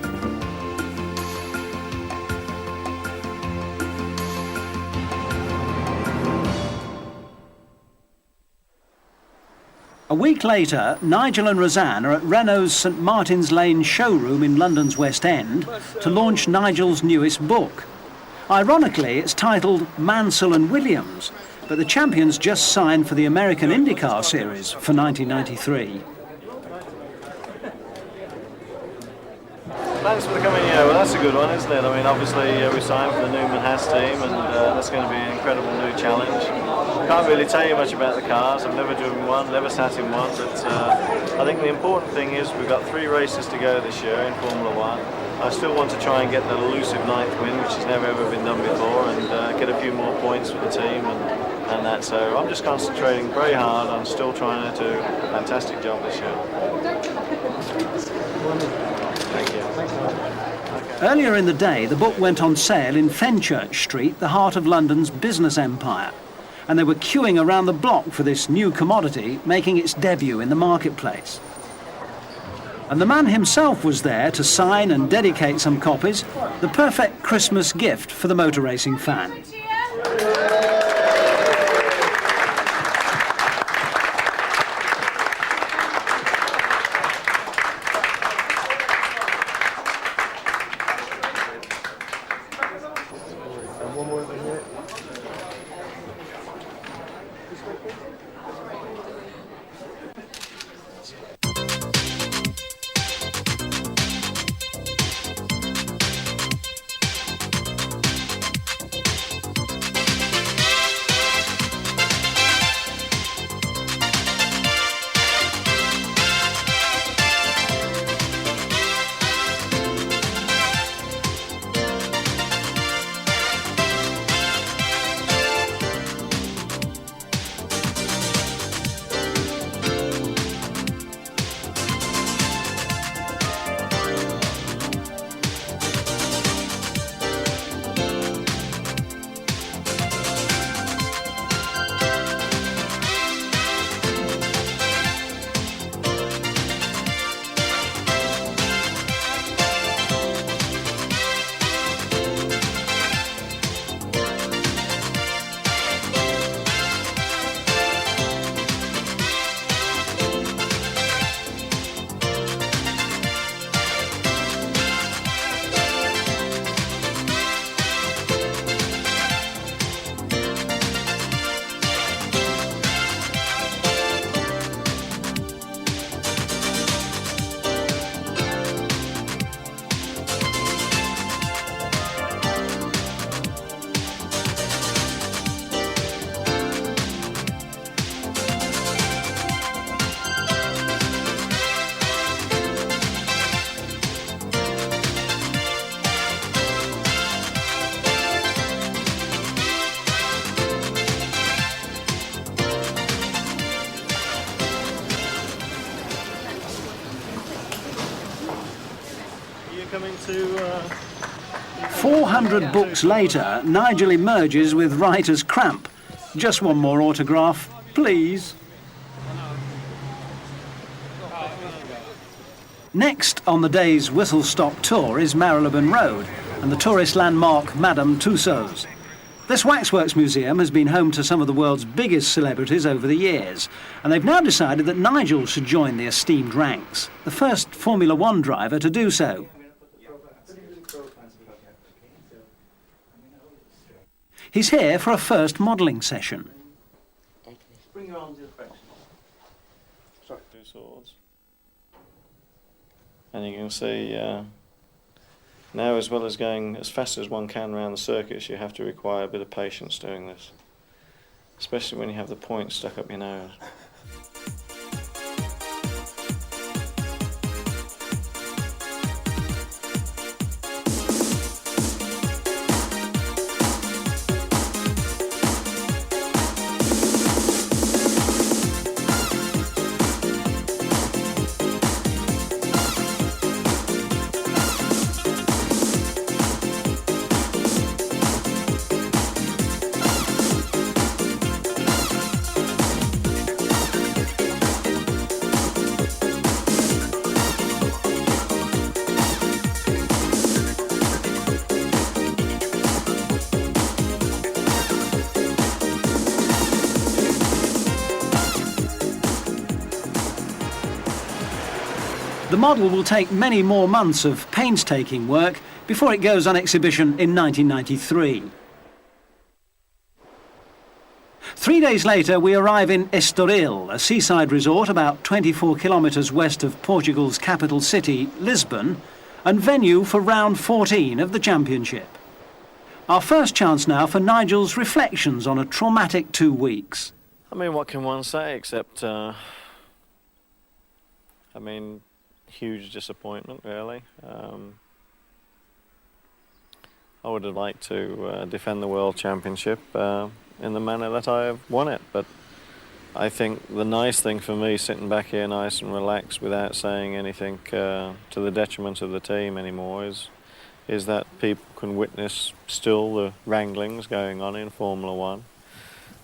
A week later, Nigel and Roseanne are at Renault's St Martin's Lane showroom in London's West End to launch Nigel's newest book. Ironically, it's titled Mansell and Williams, but the champions just signed for the American IndyCar Series for 1993. Thanks for coming. Yeah, well, that's a good one, isn't it? I mean, obviously we signed for the Newman Haas team, and that's going to be an incredible new challenge. Can't really tell you much about the cars. I've never driven one, never sat in one, but I think the important thing is we've got 3 races to go this year in Formula One. I still want to try and get that elusive 9th win, which has never ever been done before, and get a few more points for the team and that. So I'm just concentrating very hard on still trying to do a fantastic job this year. Thank you. Earlier in the day, the book went on sale in Fenchurch Street, the heart of London's business empire. And they were queuing around the block for this new commodity making its debut in the marketplace. And the man himself was there to sign and dedicate some copies, the perfect Christmas gift for the motor racing fan. Coming to 400 books later, Nigel emerges with writer's cramp. Just one more autograph, please. Next on the day's whistle-stop tour is Marylebone Road and the tourist landmark Madame Tussauds. This waxworks museum has been home to some of the world's biggest celebrities over the years, and they've now decided that Nigel should join the esteemed ranks, the first Formula One driver to do so. He's here for a first modelling session. bring your arms in the press. Sorry. 2 swords. And you can see now, as well as going as fast as one can around the circuits, you have to require a bit of patience doing this, especially when you have the point stuck up your nose. The model will take many more months of painstaking work before it goes on exhibition in 1993. 3 days later, we arrive in Estoril, a seaside resort about 24 kilometres west of Portugal's capital city, Lisbon, and venue for round 14 of the championship. Our first chance now for Nigel's reflections on a traumatic 2 weeks. I mean, what can one say except, huge disappointment, really. I would have liked to defend the World Championship in the manner that I have won it, but I think the nice thing for me, sitting back here nice and relaxed without saying anything to the detriment of the team anymore, is that people can witness still the wranglings going on in Formula One.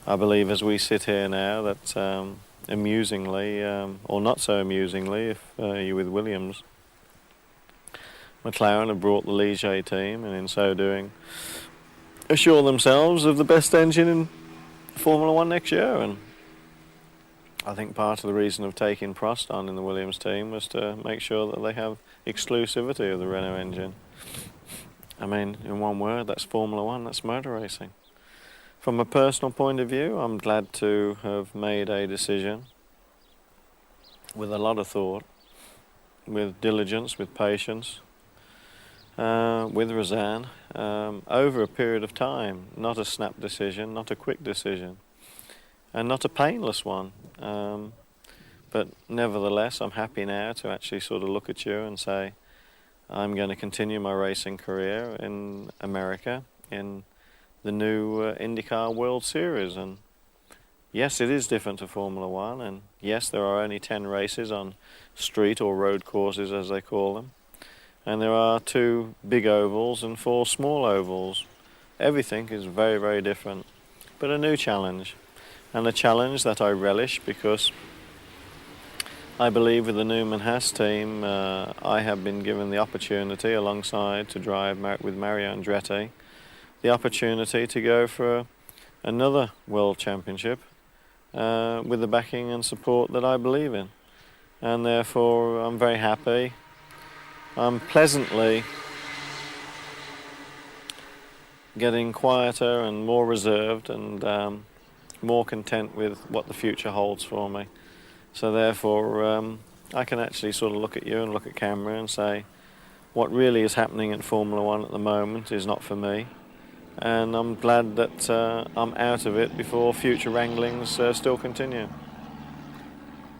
I believe as we sit here now that amusingly, or not so amusingly if you're with Williams, McLaren have brought the Ligier team, and in so doing assure themselves of the best engine in Formula One next year. And I think part of the reason of taking Prost on in the Williams team was to make sure that they have exclusivity of the Renault engine. I mean, in one word, that's Formula One, that's motor racing. From a personal point of view, I'm glad to have made a decision with a lot of thought, with diligence, with patience, with Roseanne, over a period of time. Not a snap decision, not a quick decision, and not a painless one. But nevertheless, I'm happy now to actually sort of look at you and say, I'm going to continue my racing career in America, in the new IndyCar World Series. And yes, it is different to Formula One, and yes, there are only 10 races on street or road courses, as they call them. And there are 2 big ovals and 4 small ovals. Everything is very, very different, but a new challenge. And a challenge that I relish because I believe with the Newman Haas team, I have been given the opportunity alongside to drive with Mario Andretti, the opportunity to go for another World Championship with the backing and support that I believe in. And therefore I'm very happy. I'm pleasantly getting quieter and more reserved and more content with what the future holds for me. So therefore I can actually sort of look at you and look at camera and say what really is happening in Formula One at the moment is not for me. And I'm glad that I'm out of it before future wranglings still continue.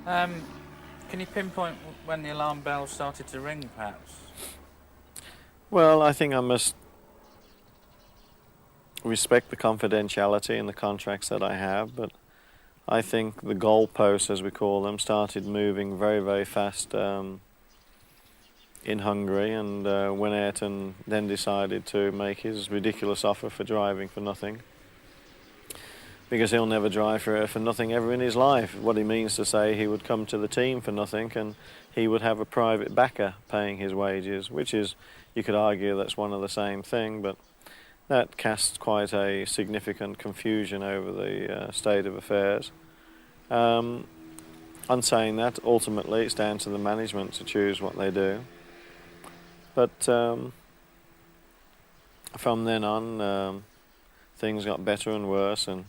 Can you pinpoint when the alarm bells started to ring, perhaps? Well, I think I must respect the confidentiality in the contracts that I have, but I think the goalposts, as we call them, started moving very, very fast in Hungary, and when Ayrton then decided to make his ridiculous offer for driving for nothing, because he'll never drive for nothing ever in his life. What he means to say, he would come to the team for nothing and he would have a private backer paying his wages, which is, you could argue that's one of the same thing, but that casts quite a significant confusion over the state of affairs. On saying that, ultimately it's down to the management to choose what they do. But from then on, things got better and worse and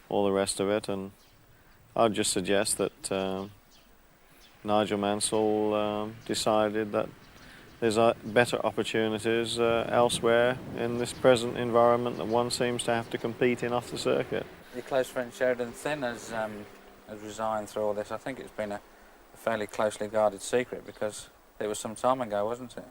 all the rest of it, and I'd just suggest that Nigel Mansell decided that there's better opportunities elsewhere in this present environment that one seems to have to compete in off the circuit. Your close friend Sheridan Thin has resigned through all this. I think it's been a fairly closely guarded secret because it was some time ago, wasn't it?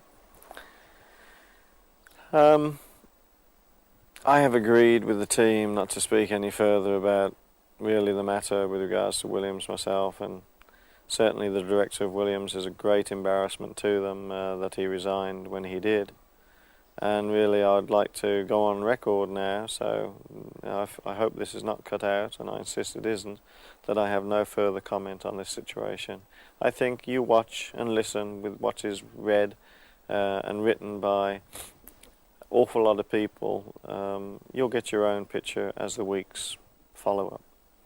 I have agreed with the team not to speak any further about really the matter with regards to Williams myself, and certainly the director of Williams is a great embarrassment to them that he resigned when he did. And really I'd like to go on record now, so I hope this is not cut out, and I insist it isn't, that I have no further comment on this situation. I think you watch and listen with what is read and written by awful lot of people. You'll get your own picture as the weeks follow up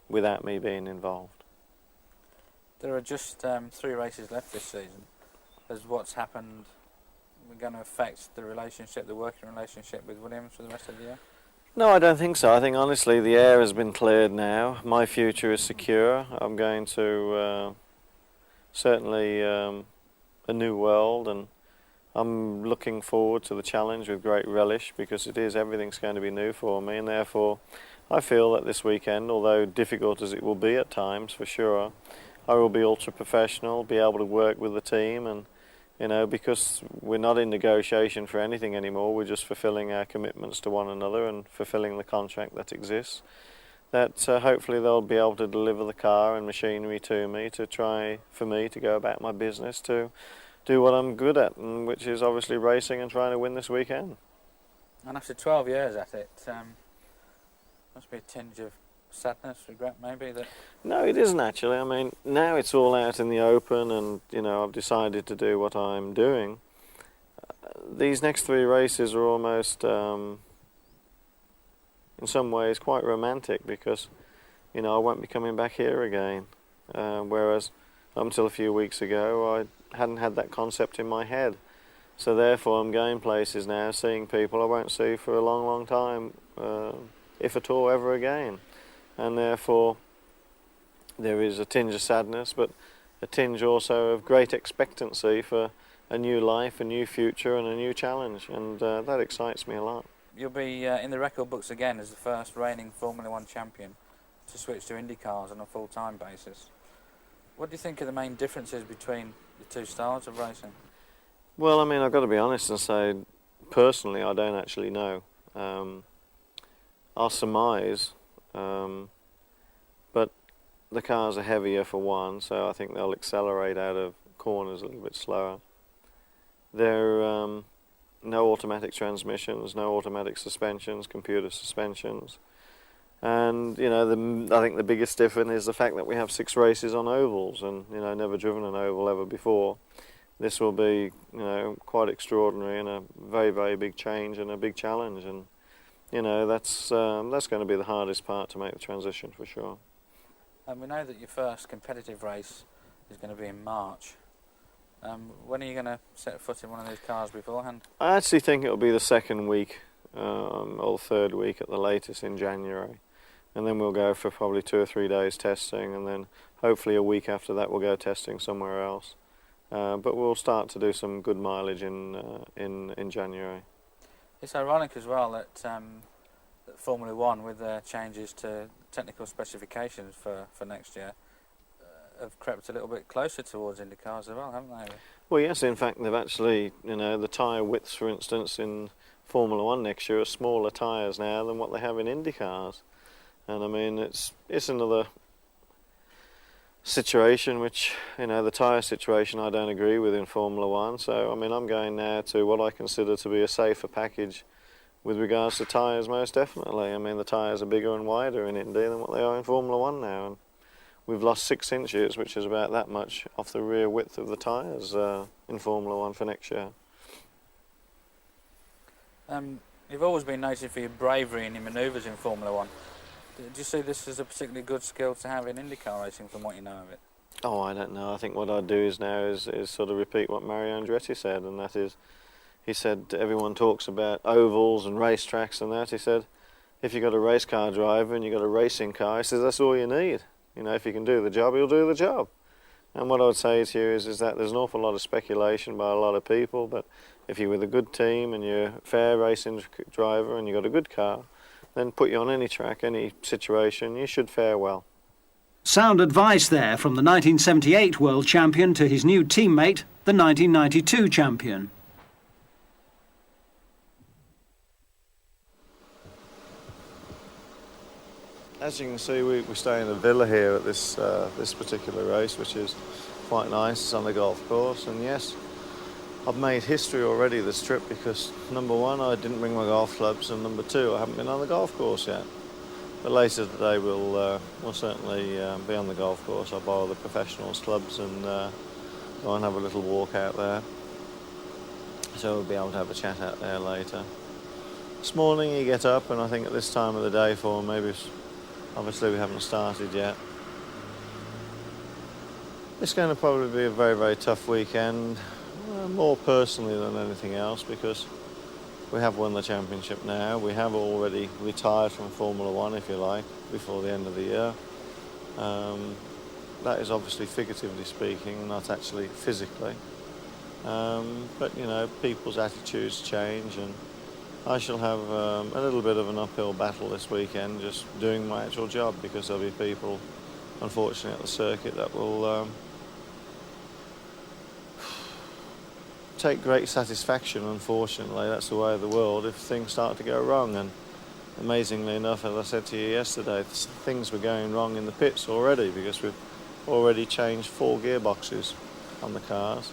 without me being involved. There are just 3 races left this season. has what's happened going to affect the relationship, the working relationship with Williams for the rest of the year? No, I don't think so. I think honestly the air has been cleared now. My future is secure. I'm going to certainly a new world, and I'm looking forward to the challenge with great relish, because everything's going to be new for me, and therefore I feel that this weekend, although difficult as it will be at times for sure, I will be ultra professional, be able to work with the team, and because we're not in negotiation for anything anymore, we're just fulfilling our commitments to one another and fulfilling the contract that exists, that hopefully they'll be able to deliver the car and machinery to me to try for me to go about my business, to do what I'm good at, and which is obviously racing and trying to win this weekend. And after 12 years at it, must be a tinge of sadness, regret maybe that... No, it isn't actually. I mean, now it's all out in the open, and I've decided to do what I'm doing. These next 3 races are almost, in some ways, quite romantic, because I won't be coming back here again. Whereas up until a few weeks ago, I hadn't had that concept in my head. So therefore, I'm going places now, seeing people I won't see for a long, long time, if at all, ever again. And therefore there is a tinge of sadness, but a tinge also of great expectancy for a new life, a new future and a new challenge, and that excites me a lot. You'll be in the record books again as the first reigning Formula 1 champion to switch to Indy cars on a full-time basis. What do you think are the main differences between the two styles of racing? Well, I mean, I've got to be honest and say, personally, I don't actually know. I'll surmise, but the cars are heavier for one, so I think they'll accelerate out of corners a little bit slower. There are no automatic transmissions, no automatic suspensions, computer suspensions. And, I think the biggest difference is the fact that we have 6 races on ovals, and, never driven an oval ever before. This will be, quite extraordinary, and a very, very big change and a big challenge. And, that's going to be the hardest part to make the transition for sure. And we know that your first competitive race is going to be in March. When are you going to set foot in one of these cars beforehand? I actually think it'll be the second week, or third week at the latest in January. And then we'll go for probably 2 or 3 days testing, and then hopefully a week after that we'll go testing somewhere else. But we'll start to do some good mileage in January. It's ironic as well that, that Formula 1, with their changes to technical specifications for next year, have crept a little bit closer towards Indy cars as well, haven't they? Well, yes, in fact they've actually, the tyre widths, for instance, in Formula 1 next year are smaller tyres now than what they have in Indy cars. And I mean, it's another situation which, the tyre situation I don't agree with in Formula 1. So, I mean, I'm going now to what I consider to be a safer package with regards to tyres, most definitely. I mean, the tyres are bigger and wider in Indy than what they are in Formula 1 now. And we've lost 6 inches, which is about that much, off the rear width of the tyres in Formula 1 for next year. You've always been noted for your bravery in your manoeuvres in Formula 1. Do you see this as a particularly good skill to have in IndyCar racing from what you know of it? Oh, I don't know. I think what I'd do is sort of repeat what Mario Andretti said, and that is, he said everyone talks about ovals and racetracks and that. He said, if you've got a race car driver and you've got a racing car, he says that's all you need. If you can do the job, you'll do the job. And what I would say to you is that there's an awful lot of speculation by a lot of people, but if you're with a good team and you're a fair racing driver and you've got a good car, then put you on any track, any situation, you should fare well. Sound advice there from the 1978 world champion to his new teammate, the 1992 champion. As you can see, we stay in a villa here at this particular race, which is quite nice. It's on the golf course, and yes, I've made history already this trip because, number one, I didn't bring my golf clubs, and number two, I haven't been on the golf course yet. But later today we'll certainly be on the golf course. I'll borrow the professionals' clubs and go and have a little walk out there. So we'll be able to have a chat out there later. This morning you get up, and I think at this time of the day obviously we haven't started yet. It's going to probably be a very, very tough weekend. More personally than anything else, because we have won the championship now. We have already retired from Formula One, if you like, before the end of the year. That is obviously figuratively speaking, not actually physically. But, you know, people's attitudes change, and I shall have a little bit of an uphill battle this weekend just doing my actual job, because there'll be people, unfortunately, at the circuit that will take great satisfaction, unfortunately. That's the way of the world, if things start to go wrong. And amazingly enough, as I said to you yesterday, things were going wrong in the pits already, because we've already changed 4 gearboxes on the cars.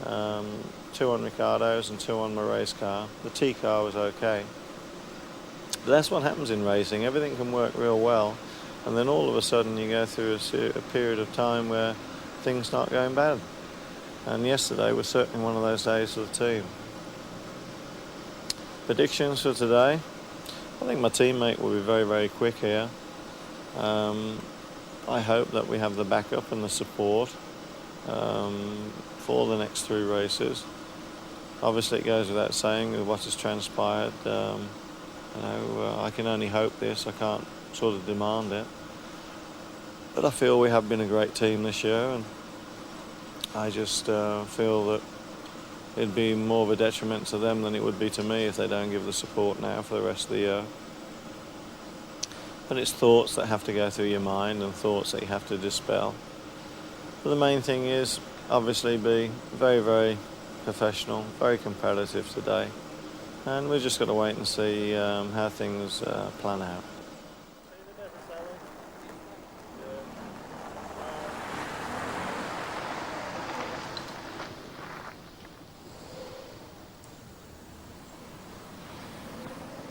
2 on Ricciardo's and 2 on my race car. The T car was okay. But that's what happens in racing. Everything can work real well, and then all of a sudden you go through a period of time where things start going bad. And yesterday was certainly one of those days for the team. Predictions for today? I think my teammate will be very, very quick here. I hope that we have the backup and the support for the next 3 races. Obviously, it goes without saying with what has transpired. I can only hope this. I can't sort of demand it. But I feel we have been a great team this year, and I just feel that it'd be more of a detriment to them than it would be to me if they don't give the support now for the rest of the year. But it's thoughts that have to go through your mind and thoughts that you have to dispel. But the main thing is, obviously, be very, very professional, very competitive today. And we've just got to wait and see how things plan out.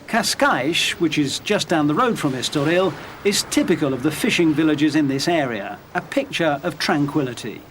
Cascais, which is just down the road from Estoril, is typical of the fishing villages in this area, a picture of tranquility.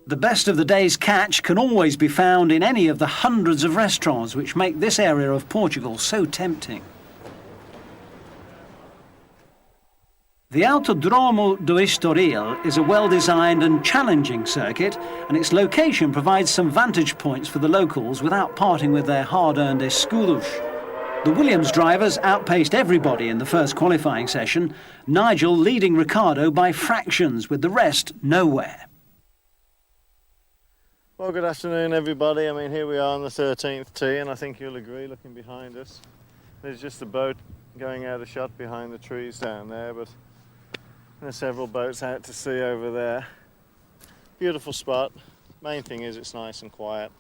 The best of the day's catch can always be found in any of the hundreds of restaurants which make this area of Portugal so tempting. The Autodromo do Estoril is a well-designed and challenging circuit, and its location provides some vantage points for the locals without parting with their hard-earned escudos. The Williams drivers outpaced everybody in the first qualifying session, Nigel leading Ricciardo by fractions, with the rest nowhere. Well, good afternoon, everybody. I mean, here we are on the 13th tee, and I think you'll agree, looking behind us, there's just a boat going out of shot behind the trees down there, but there's several boats out to sea over there. Beautiful spot. Main thing is it's nice and quiet,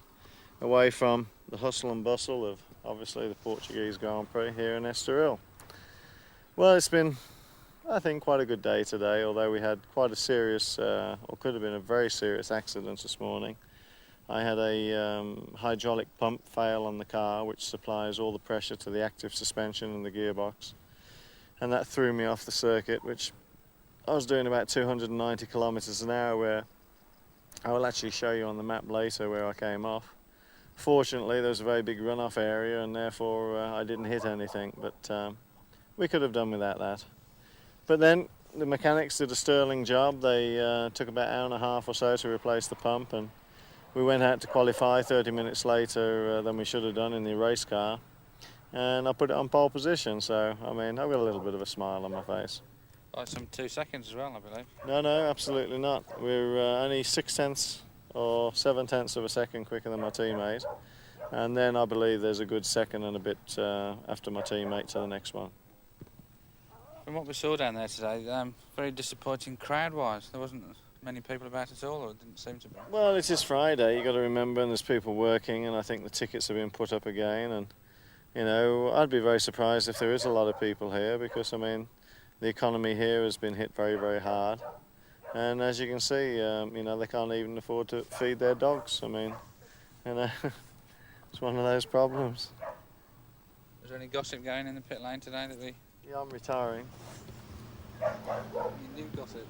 away from the hustle and bustle of, obviously, the Portuguese Grand Prix here in Estoril. Well, it's been, I think, quite a good day today, although we had quite a serious, or could have been a very serious accident this morning. I had a hydraulic pump fail on the car, which supplies all the pressure to the active suspension and the gearbox, and that threw me off the circuit, which I was doing about 290 kilometers an hour, where I will actually show you on the map later where I came off. Fortunately, there was a very big runoff area, and therefore I didn't hit anything, but we could have done without that. But then the mechanics did a sterling job. They took about an hour and a half or so to replace the pump, and we went out to qualify 30 minutes later than we should have done in the race car. And I put it on pole position, so, I mean, I've got a little bit of a smile on my face. By some 2 seconds as well, I believe. No, absolutely not. We're only 6/10 or 7/10 of a second quicker than my teammate. And then I believe there's a good second and a bit after my teammate to the next one. From what we saw down there today, very disappointing crowd-wise. There wasn't many people about at all, or it didn't seem to be. Well, it is Friday, you've got to remember, and there's people working, and I think the tickets have been put up again. And, you know, I'd be very surprised if there is a lot of people here, because, I mean, the economy here has been hit very, very hard. And as you can see, you know, they can't even afford to feed their dogs. I mean, you know, it's one of those problems. Was there any gossip going in the pit lane today that we... Yeah, I'm retiring. You knew gossip.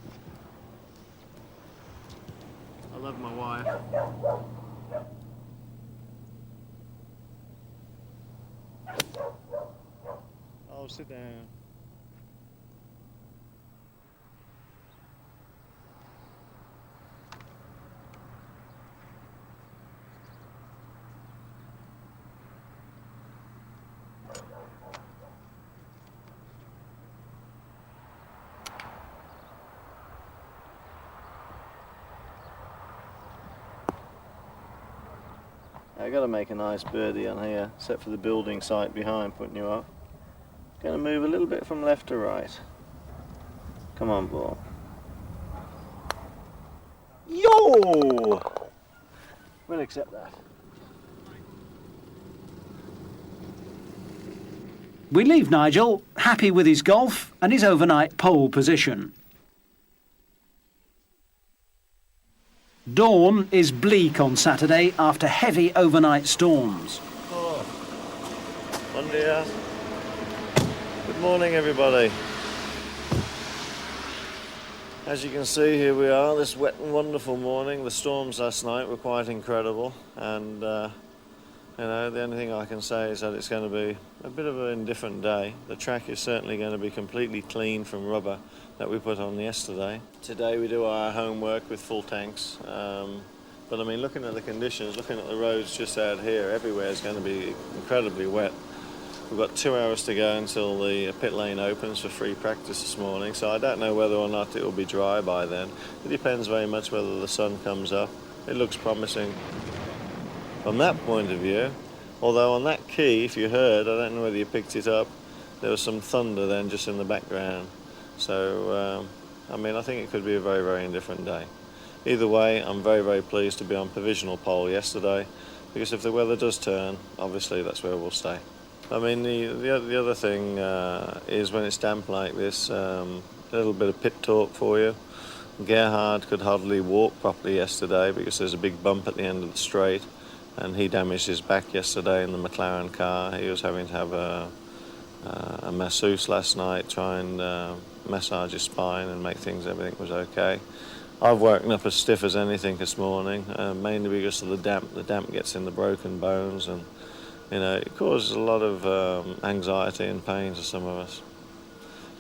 I love my wife. Oh, sit down. I got to make a nice birdie on here, except for the building site behind putting you off. Going to move a little bit from left to right. Come on, ball. Yo! We'll accept that. We leave Nigel happy with his golf and his overnight pole position. Dawn is bleak on Saturday after heavy overnight storms. Oh. Bon dia. Good morning, everybody. As you can see, here we are, this wet and wonderful morning. The storms last night were quite incredible, and you know, the only thing I can say is that it's going to be a bit of an indifferent day. The track is certainly going to be completely clean from rubber that we put on yesterday. Today we do our homework with full tanks, but I mean, looking at the conditions, looking at the roads just out here, everywhere is going to be incredibly wet. We've got 2 hours to go until the pit lane opens for free practice this morning, so I don't know whether or not it will be dry by then. It depends very much whether the sun comes up. It looks promising from that point of view, although on that key, if you heard, I don't know whether you picked it up, there was some thunder then just in the background. So, I mean, I think it could be a very, very indifferent day. Either way, I'm very, very pleased to be on provisional pole yesterday, because if the weather does turn, obviously that's where we'll stay. I mean, the other thing is when it's damp like this, a little bit of pit talk for you. Gerhard could hardly walk properly yesterday because there's a big bump at the end of the straight, and he damaged his back yesterday in the McLaren car. He was having to have a masseuse last night, try and massage his spine and make everything was okay. I've woken up as stiff as anything this morning, mainly because of the damp. The damp gets in the broken bones, and you know, it causes a lot of anxiety and pain to some of us.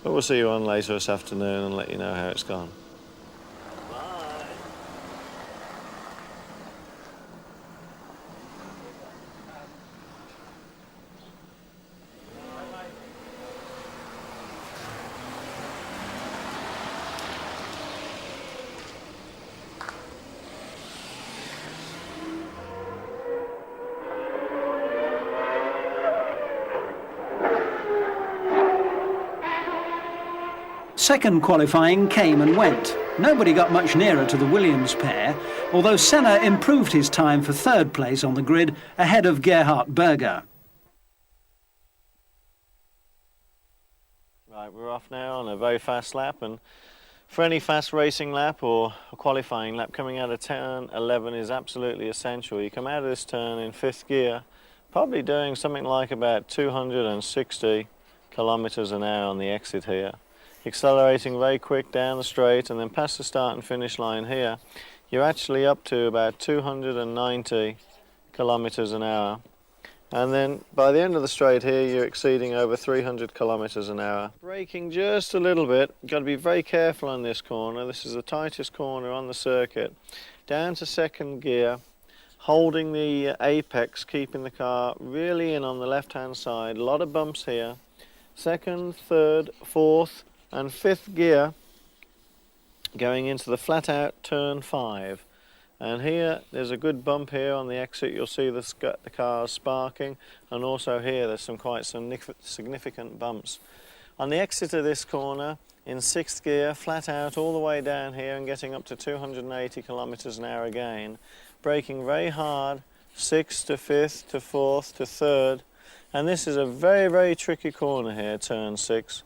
But we'll see you on later this afternoon and let you know how it's gone. Second qualifying came and went. Nobody got much nearer to the Williams pair, although Senna improved his time for third place on the grid ahead of Gerhard Berger. Right, we're off now on a very fast lap, and for any fast racing lap or a qualifying lap, coming out of turn 11 is absolutely essential. You come out of this turn in fifth gear, probably doing something like about 260 kilometers an hour on the exit here. Accelerating very quick down the straight, and then past the start and finish line here, you're actually up to about 290 kilometers an hour. And then by the end of the straight here, you're exceeding over 300 kilometres an hour. Braking just a little bit. You've got to be very careful on this corner. This is the tightest corner on the circuit. Down to second gear, holding the apex, keeping the car really in on the left-hand side. A lot of bumps here. Second, third, fourth, and fifth gear, going into the flat-out turn 5. And here, there's a good bump here on the exit. You'll see the cars sparking, and also here there's some quite significant bumps. On the exit of this corner, in 6th gear, flat out all the way down here and getting up to 280 kilometres an hour again. Braking very hard, 6th to 5th to 4th to 3rd. And this is a very, very tricky corner here, turn 6.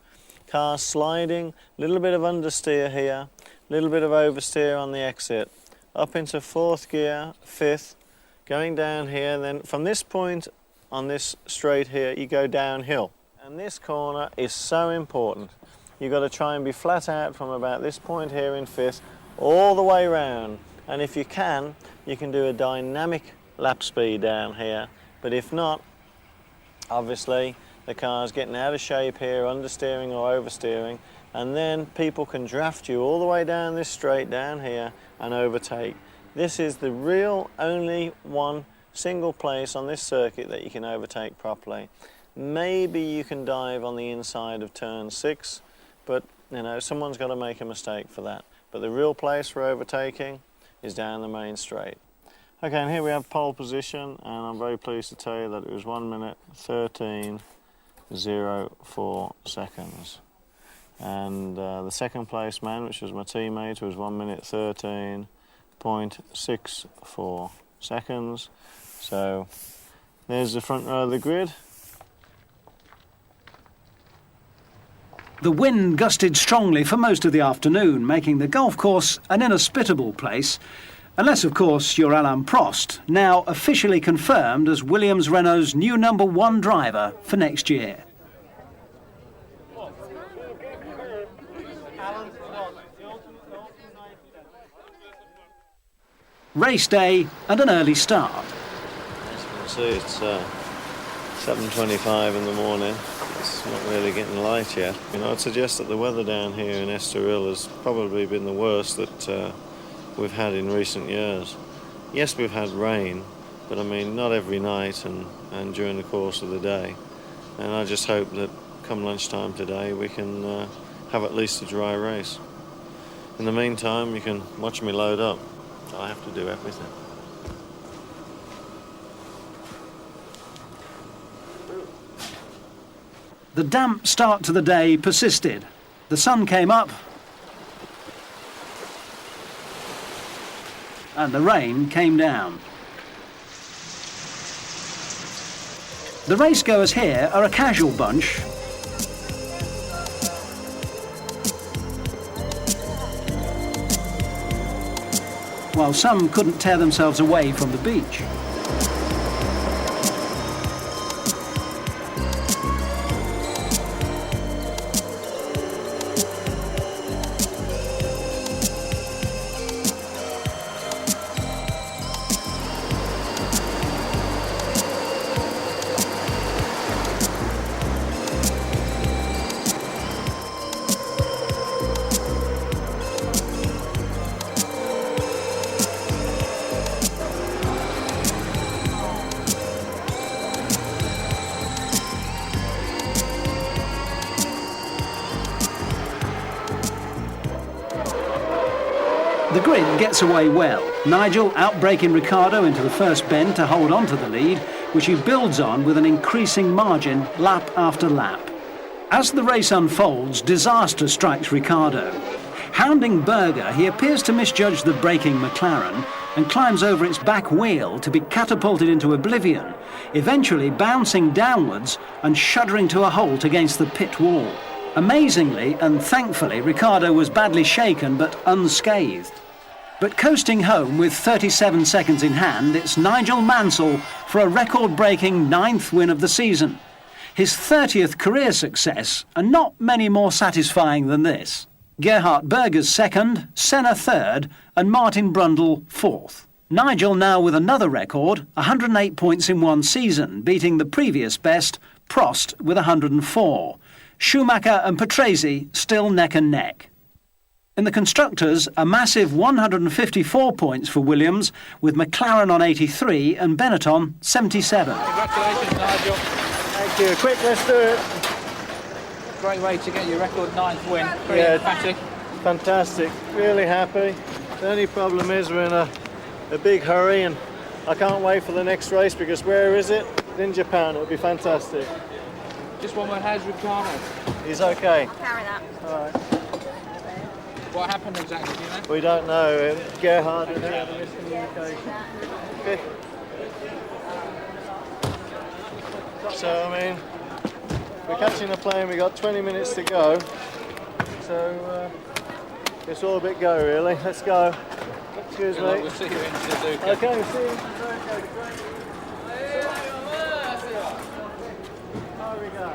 Car sliding, little bit of understeer here, little bit of oversteer on the exit. Up into 4th gear, 5th, going down here, and then from this point on this straight here, you go downhill. And this corner is so important. You've got to try and be flat out from about this point here in 5th, all the way round. And if you can do a dynamic lap speed down here. But if not, obviously, the car's getting out of shape here, understeering or oversteering, and then people can draft you all the way down this straight down here and overtake. This is the real only one single place on this circuit that you can overtake properly. Maybe you can dive on the inside of turn 6, but you know, someone's got to make a mistake for that. But the real place for overtaking is down the main straight. Okay, and here we have pole position, and I'm very pleased to tell you that it was 1 minute 13.04 seconds. And the second place man, which was my teammate, was 1 minute 13.64 seconds. So there's the front row of the grid. The wind gusted strongly for most of the afternoon, making the golf course an inhospitable place, unless, of course, you're Alain Prost, now officially confirmed as Williams-Renault's new #1 driver for next year. Race day and an early start. As you can see, it's 7:25 in the morning. It's not really getting light yet. You know, I'd suggest that the weather down here in Estoril has probably been the worst that we've had in recent years. Yes, we've had rain, but I mean, not every night and during the course of the day. And I just hope that come lunchtime today we can have at least a dry race. In the meantime, you can watch me load up. I have to do everything. The damp start to the day persisted. The sun came up and the rain came down. The racegoers here are a casual bunch, while some couldn't tear themselves away from the beach. The grid gets away well. Nigel outbraking Ricciardo into the first bend to hold on to the lead, which he builds on with an increasing margin lap after lap. As the race unfolds, disaster strikes Ricciardo. Hounding Berger, he appears to misjudge the braking McLaren and climbs over its back wheel to be catapulted into oblivion, eventually bouncing downwards and shuddering to a halt against the pit wall. Amazingly and thankfully, Ricciardo was badly shaken but unscathed. But coasting home with 37 seconds in hand, it's Nigel Mansell for a record-breaking 9th win of the season. His 30th career success, and not many more satisfying than this. Gerhard Berger's second, Senna third, and Martin Brundle fourth. Nigel now with another record, 108 points in one season, beating the previous best, Prost, with 104. Schumacher and Patrese still neck and neck. In the constructors, a massive 154 points for Williams, with McLaren on 83 and Benetton 77. Congratulations, Nigel. Thank you. Quick, let's do it. Great way to get your record 9th win. Pretty Yeah, emphatic. Fantastic. Really happy. The only problem is we're in a big hurry and I can't wait for the next race because where is it? In Japan. It'll be fantastic. Just one word, how's Ricciardo? He's okay. I'll carry that. All right. What happened exactly, do you know? We don't know. Gerhard had a miscommunication. Okay. So, I mean, we're catching a plane. We've got 20 minutes to go. So, it's all a bit go, really. Let's go. Excuse me. We'll see you in Suzuka. Okay, we'll see you in Suzuka. Great. There we go.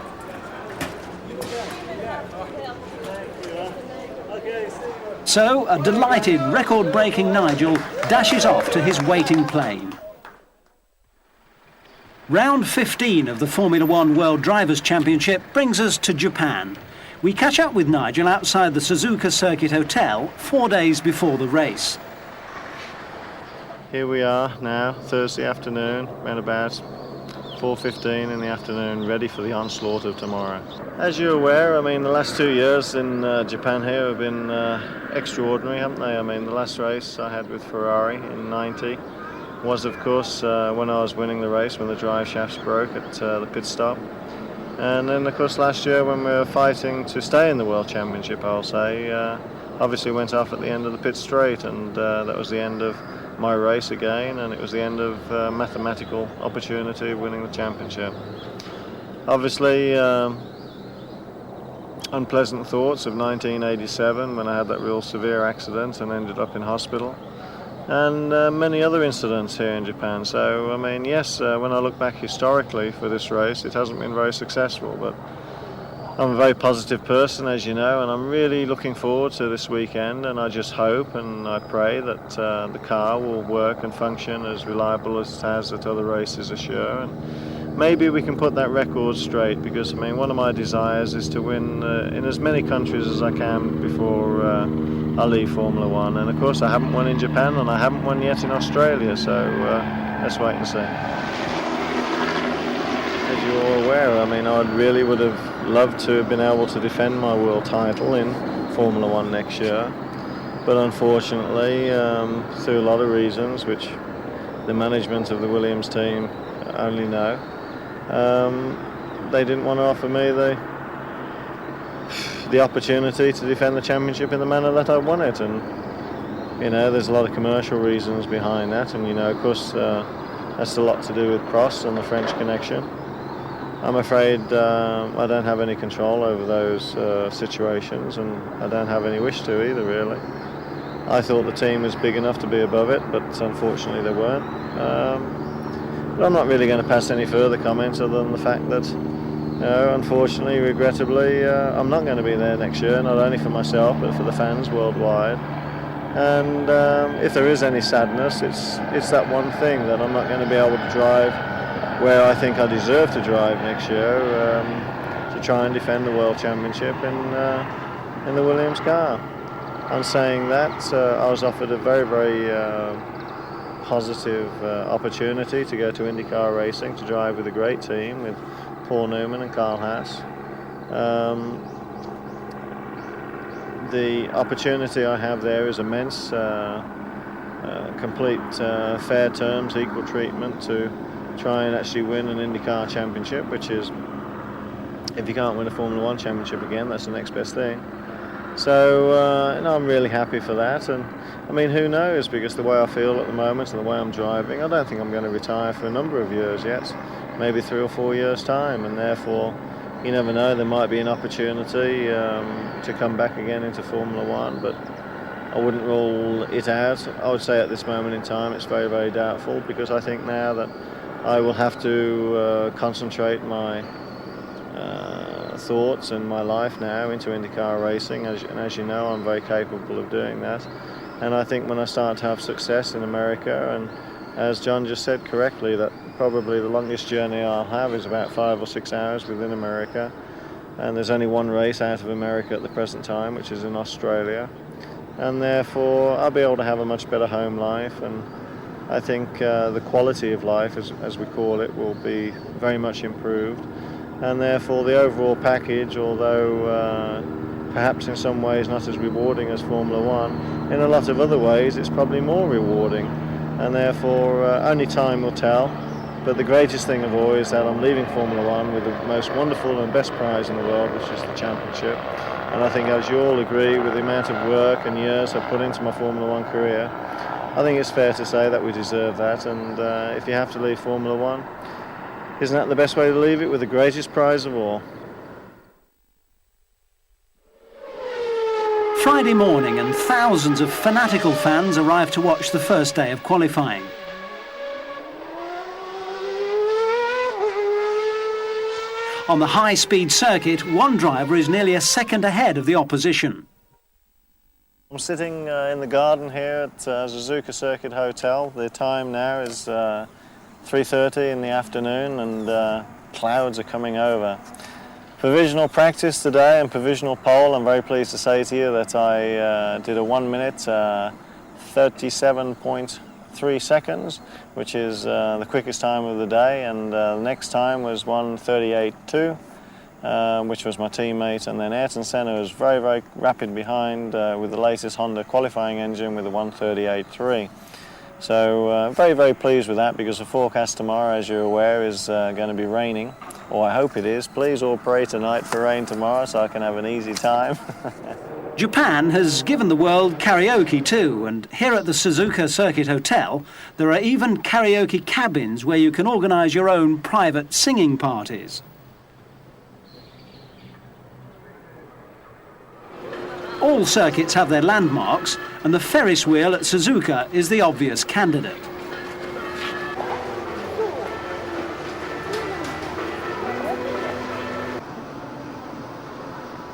Okay, see you. So, a delighted, record-breaking Nigel dashes off to his waiting plane. Round 15 of the Formula One World Drivers' Championship brings us to Japan. We catch up with Nigel outside the Suzuka Circuit Hotel 4 days before the race. Here we are now, Thursday afternoon, around about 4:15 in the afternoon, ready for the onslaught of tomorrow. As you're aware, I mean, the last 2 years in Japan here have been extraordinary, haven't they? I mean, the last race I had with Ferrari in '90 was, of course, when I was winning the race, when the drive shafts broke at the pit stop. And then, of course, last year when we were fighting to stay in the World Championship, I'll say, obviously went off at the end of the pit straight, and that was the end of my race again, and it was the end of mathematical opportunity of winning the championship. Obviously, unpleasant thoughts of 1987 when I had that real severe accident and ended up in hospital, and many other incidents here in Japan. So, I mean, yes, when I look back historically for this race, it hasn't been very successful, but I'm a very positive person, as you know, and I'm really looking forward to this weekend, and I just hope and I pray that the car will work and function as reliable as it has at other races this year, and maybe we can put that record straight, because, I mean, one of my desires is to win in as many countries as I can before I leave Formula One, and of course I haven't won in Japan and I haven't won yet in Australia, so let's wait and see. As you're all aware, I mean, I really would have loved to have been able to defend my world title in Formula One next year, but unfortunately, through a lot of reasons, which the management of the Williams team only know, they didn't want to offer me the opportunity to defend the championship in the manner that I won it, and you know, there's a lot of commercial reasons behind that, and you know, of course, that's a lot to do with Prost and the French connection. I'm afraid I don't have any control over those situations, and I don't have any wish to either, really. I thought the team was big enough to be above it, but unfortunately they weren't. But I'm not really going to pass any further comments other than the fact that, you know, unfortunately, regrettably, I'm not going to be there next year, not only for myself, but for the fans worldwide. And if there is any sadness, it's that one thing, that I'm not going to be able to drive where I think I deserve to drive next year, to try and defend the World Championship in the Williams car. On saying that, I was offered a very, very positive opportunity to go to IndyCar racing, to drive with a great team, with Paul Newman and Carl Haas. The opportunity I have there is immense, complete fair terms, equal treatment to try and actually win an IndyCar championship, which is, if you can't win a Formula One championship again, that's the next best thing. So no, I'm really happy for that, and I mean, who knows, because the way I feel at the moment and the way I'm driving, I don't think I'm going to retire for a number of years yet, maybe 3 or 4 years time, and therefore you never know, there might be an opportunity to come back again into Formula One, but I wouldn't rule it out. I would say at this moment in time it's very, very doubtful, because I think now that I will have to concentrate my thoughts and my life now into IndyCar racing, and as you know, I'm very capable of doing that. And I think when I start to have success in America, and as John just said correctly, that probably the longest journey I'll have is about 5 or 6 hours within America. And there's only one race out of America at the present time, which is in Australia. And therefore, I'll be able to have a much better home life. And I think the quality of life, as we call it, will be very much improved. And therefore, the overall package, although perhaps in some ways not as rewarding as Formula One, in a lot of other ways it's probably more rewarding. And therefore, only time will tell. But the greatest thing of all is that I'm leaving Formula One with the most wonderful and best prize in the world, which is the championship. And I think, as you all agree, with the amount of work and years I've put into my Formula One career, I think it's fair to say that we deserve that. And if you have to leave Formula One, isn't that the best way to leave it, with the greatest prize of all? Friday morning, and thousands of fanatical fans arrive to watch the first day of qualifying. On the high-speed circuit, one driver is nearly a second ahead of the opposition. I'm sitting in the garden here at Suzuka Circuit Hotel. The time now is 3:30 in the afternoon, and clouds are coming over. Provisional practice today and provisional pole. I'm very pleased to say to you that I did a 1 minute 37.3 seconds, which is the quickest time of the day, and the next time was 1:38.2. Which was my teammate, and then Ayrton Senna was very, very rapid behind with the latest Honda qualifying engine with a 1:38.3. So very, very pleased with that, because the forecast tomorrow, as you're aware, is going to be raining, or I hope it is. Please all pray tonight for rain tomorrow so I can have an easy time. Japan has given the world karaoke too, and here at the Suzuka Circuit Hotel there are even karaoke cabins where you can organise your own private singing parties. All circuits have their landmarks, and the Ferris wheel at Suzuka is the obvious candidate.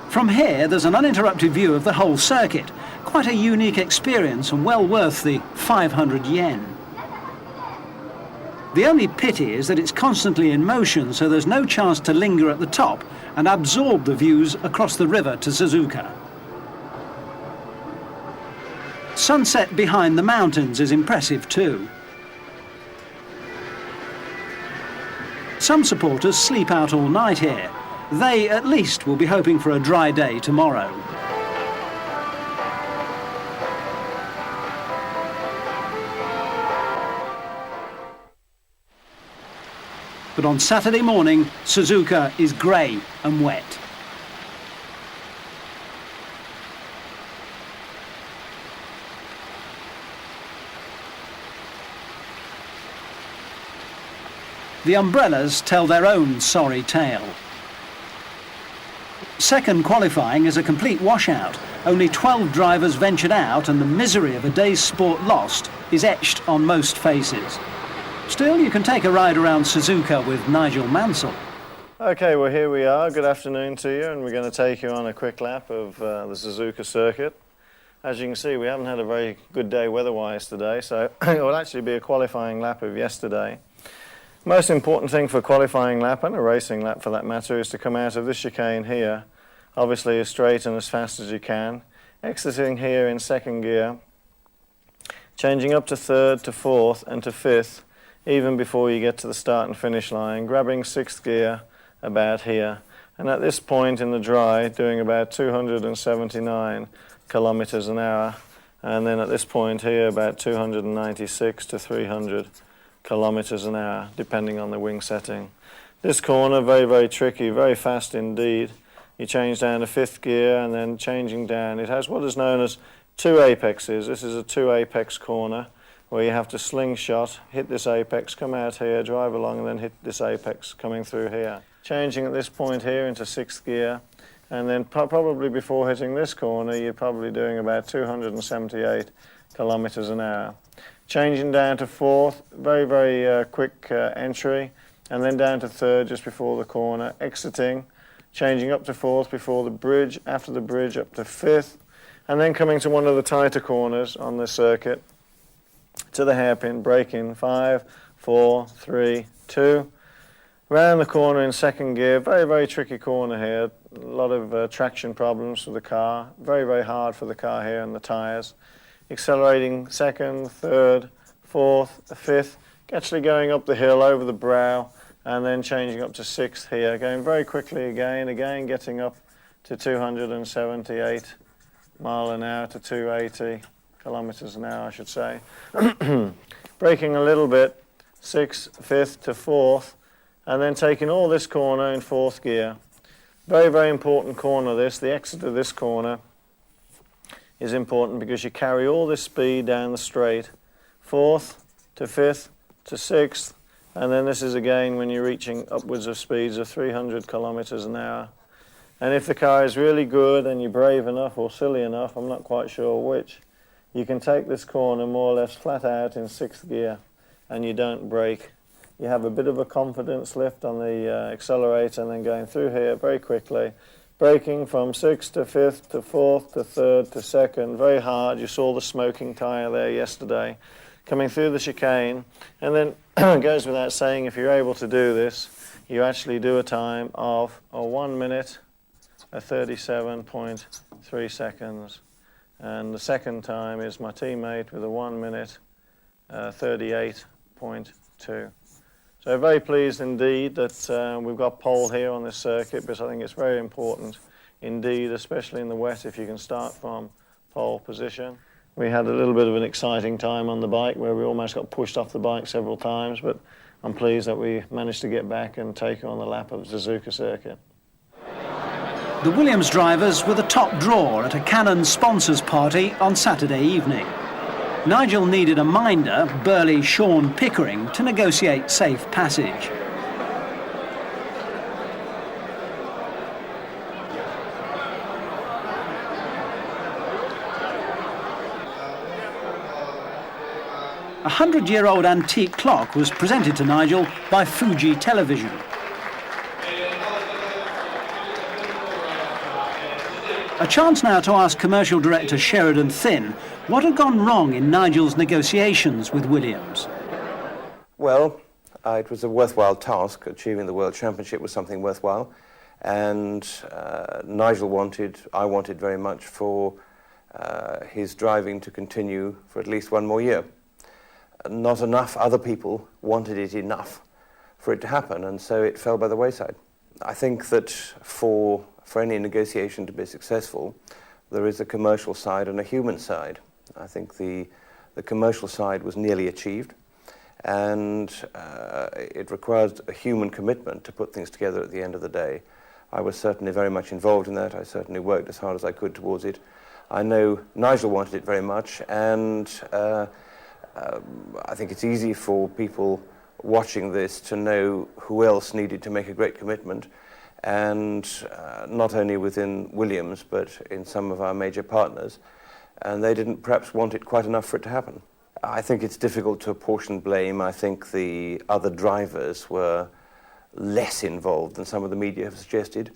From here, there's an uninterrupted view of the whole circuit. Quite a unique experience, and well worth the 500 yen. The only pity is that it's constantly in motion, so there's no chance to linger at the top and absorb the views across the river to Suzuka. Sunset behind the mountains is impressive too. Some supporters sleep out all night here. They, at least, will be hoping for a dry day tomorrow. But on Saturday morning, Suzuka is grey and wet. The umbrellas tell their own sorry tale. Second qualifying is a complete washout. Only 12 drivers ventured out, and the misery of a day's sport lost is etched on most faces. Still, you can take a ride around Suzuka with Nigel Mansell. Okay, well, here we are. Good afternoon to you, and we're going to take you on a quick lap of the Suzuka circuit. As you can see, we haven't had a very good day weather-wise today, so it will actually be a qualifying lap of yesterday. Most important thing for a qualifying lap, and a racing lap for that matter, is to come out of this chicane here, obviously as straight and as fast as you can, exiting here in second gear, changing up to third, to fourth and to fifth, even before you get to the start and finish line, grabbing sixth gear about here, and at this point in the dry doing about 279 kilometers an hour, and then at this point here about 296 to 300 kilometers an hour, depending on the wing setting. This corner, very, very tricky, very fast indeed. You change down to fifth gear, and then changing down, it has what is known as two apexes. This is a two apex corner where you have to slingshot, hit this apex, come out here, drive along, and then hit this apex coming through here. Changing at this point here into sixth gear, and then probably before hitting this corner, you're probably doing about 278 kilometers an hour. Changing down to fourth, very, very quick entry, and then down to third just before the corner, exiting, changing up to fourth before the bridge, after the bridge up to fifth, and then coming to one of the tighter corners on this circuit, to the hairpin, braking, 5, 4, 3, 2, round the corner in second gear, very, very tricky corner here, a lot of traction problems for the car, very, very hard for the car here and the tyres, accelerating second, third, fourth, fifth, actually going up the hill over the brow, and then changing up to sixth here, going very quickly again getting up to 278 mile an hour to 280 kilometers an hour, I should say. Braking a little bit, sixth, fifth to fourth, and then taking all this corner in fourth gear. Very, very important corner this. The exit of this corner is important because you carry all this speed down the straight. Fourth to fifth to sixth, and then this is again when you're reaching upwards of speeds of 300 kilometers an hour. And if the car is really good and you're brave enough or silly enough, I'm not quite sure which, you can take this corner more or less flat out in sixth gear and you don't brake. You have a bit of a confidence lift on the accelerator and then going through here very quickly. Braking from sixth to fifth to fourth to third to second, very hard. You saw the smoking tyre there yesterday. Coming through the chicane, and then it goes without saying, if you're able to do this, you actually do a time of 1 minute, 37.3 seconds. And the second time is my teammate with a 1 minute, 38.2. So very pleased indeed that we've got pole here on this circuit, because I think it's very important indeed, especially in the wet, if you can start from pole position. We had a little bit of an exciting time on the bike where we almost got pushed off the bike several times, but I'm pleased that we managed to get back and take on the lap of Suzuka circuit. The Williams drivers were the top draw at a Canon sponsors party on Saturday evening. Nigel needed a minder, burly Sean Pickering, to negotiate safe passage. A 100-year-old antique clock was presented to Nigel by Fuji Television. A chance now to ask commercial director Sheridan Thin what had gone wrong in Nigel's negotiations with Williams. Well, it was a worthwhile task. Achieving the World Championship was something worthwhile, and Nigel I wanted very much for his driving to continue for at least one more year. Not enough other people wanted it enough for it to happen, and so it fell by the wayside. I think that for any negotiation to be successful, there is a commercial side and a human side. I think the commercial side was nearly achieved, and it requires a human commitment to put things together at the end of the day. I was certainly very much involved in that. I certainly worked as hard as I could towards it. I know Nigel wanted it very much, and I think it's easy for people watching this to know who else needed to make a great commitment, and not only within Williams but in some of our major partners, and they didn't perhaps want it quite enough for it to happen. I think it's difficult to apportion blame. I think the other drivers were less involved than some of the media have suggested,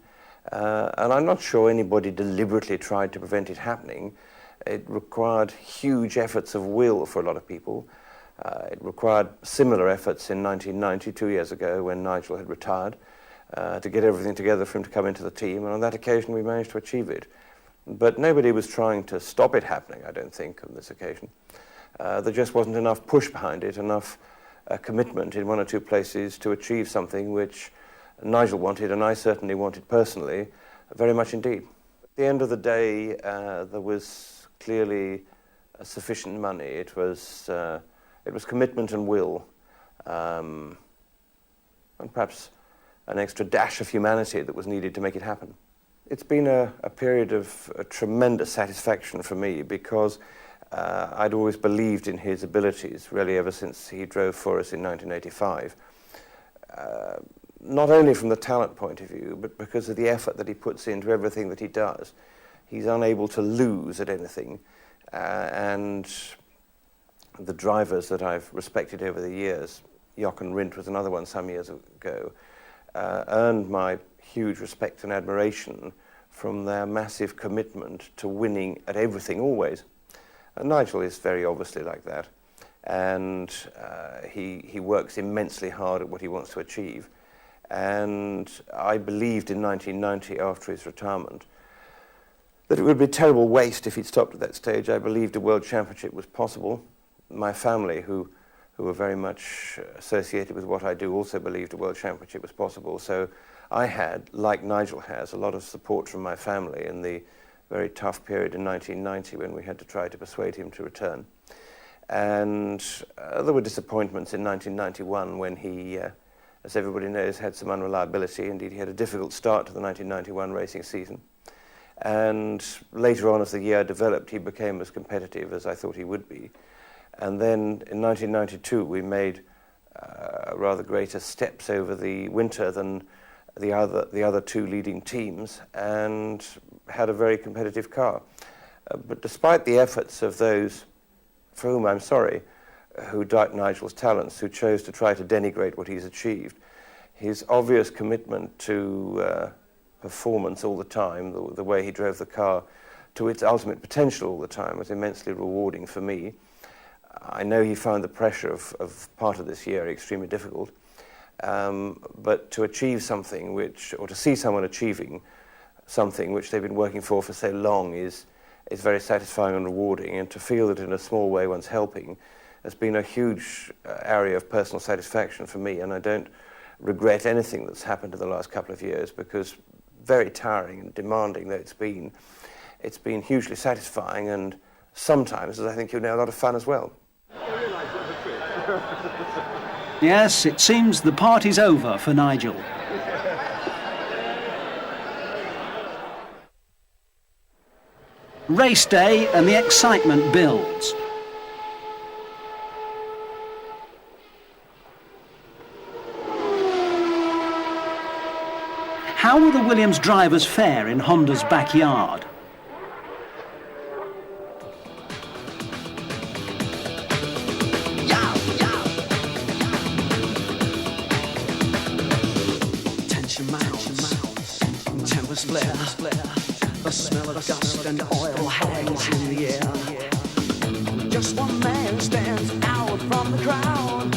and I'm not sure anybody deliberately tried to prevent it happening. It required huge efforts of will for a lot of people. It required similar efforts in 1990, 2 years ago, when Nigel had retired, to get everything together for him to come into the team, and on that occasion we managed to achieve it. But nobody was trying to stop it happening, I don't think, on this occasion. There just wasn't enough push behind it, enough commitment in one or two places to achieve something which Nigel wanted, and I certainly wanted personally, very much indeed. At the end of the day, there was clearly sufficient money. It was commitment and will, and perhaps an extra dash of humanity that was needed to make it happen. It's been a period of tremendous satisfaction for me, because I'd always believed in his abilities, really ever since he drove for us in 1985. Not only from the talent point of view, but because of the effort that he puts into everything that he does. He's unable to lose at anything, and the drivers that I've respected over the years, Jochen Rindt was another one some years ago, earned my huge respect and admiration from their massive commitment to winning at everything always. And Nigel is very obviously like that, and he works immensely hard at what he wants to achieve. And I believed in 1990, after his retirement, that it would be a terrible waste if he'd stopped at that stage. I believed a world championship was possible. My family, who were very much associated with what I do, also believed a world championship was possible. So I had, like Nigel has, a lot of support from my family in the very tough period in 1990 when we had to try to persuade him to return. And there were disappointments in 1991 when he, as everybody knows, had some unreliability. Indeed, he had a difficult start to the 1991 racing season. And later on, as the year developed, he became as competitive as I thought he would be. And then in 1992, we made rather greater steps over the winter than the other two leading teams, and had a very competitive car. But despite the efforts of those, for whom I'm sorry, who doubt Nigel's talents, who chose to try to denigrate what he's achieved, his obvious commitment to performance all the time, the way he drove the car to its ultimate potential all the time, was immensely rewarding for me. I know he found the pressure of part of this year extremely difficult, but to achieve something or to see someone achieving something which they've been working for so long is very satisfying and rewarding, and to feel that in a small way one's helping has been a huge area of personal satisfaction for me, and I don't regret anything that's happened in the last couple of years, because very tiring and demanding though it's been hugely satisfying, and sometimes, as I think you know, a lot of fun as well. Yes, it seems the party's over for Nigel. Race day and the excitement builds. How will the Williams drivers fare in Honda's backyard? Tension mounts, tempers flare, the smell of dust and oil hangs in the air. Just one man stands out from the crowd.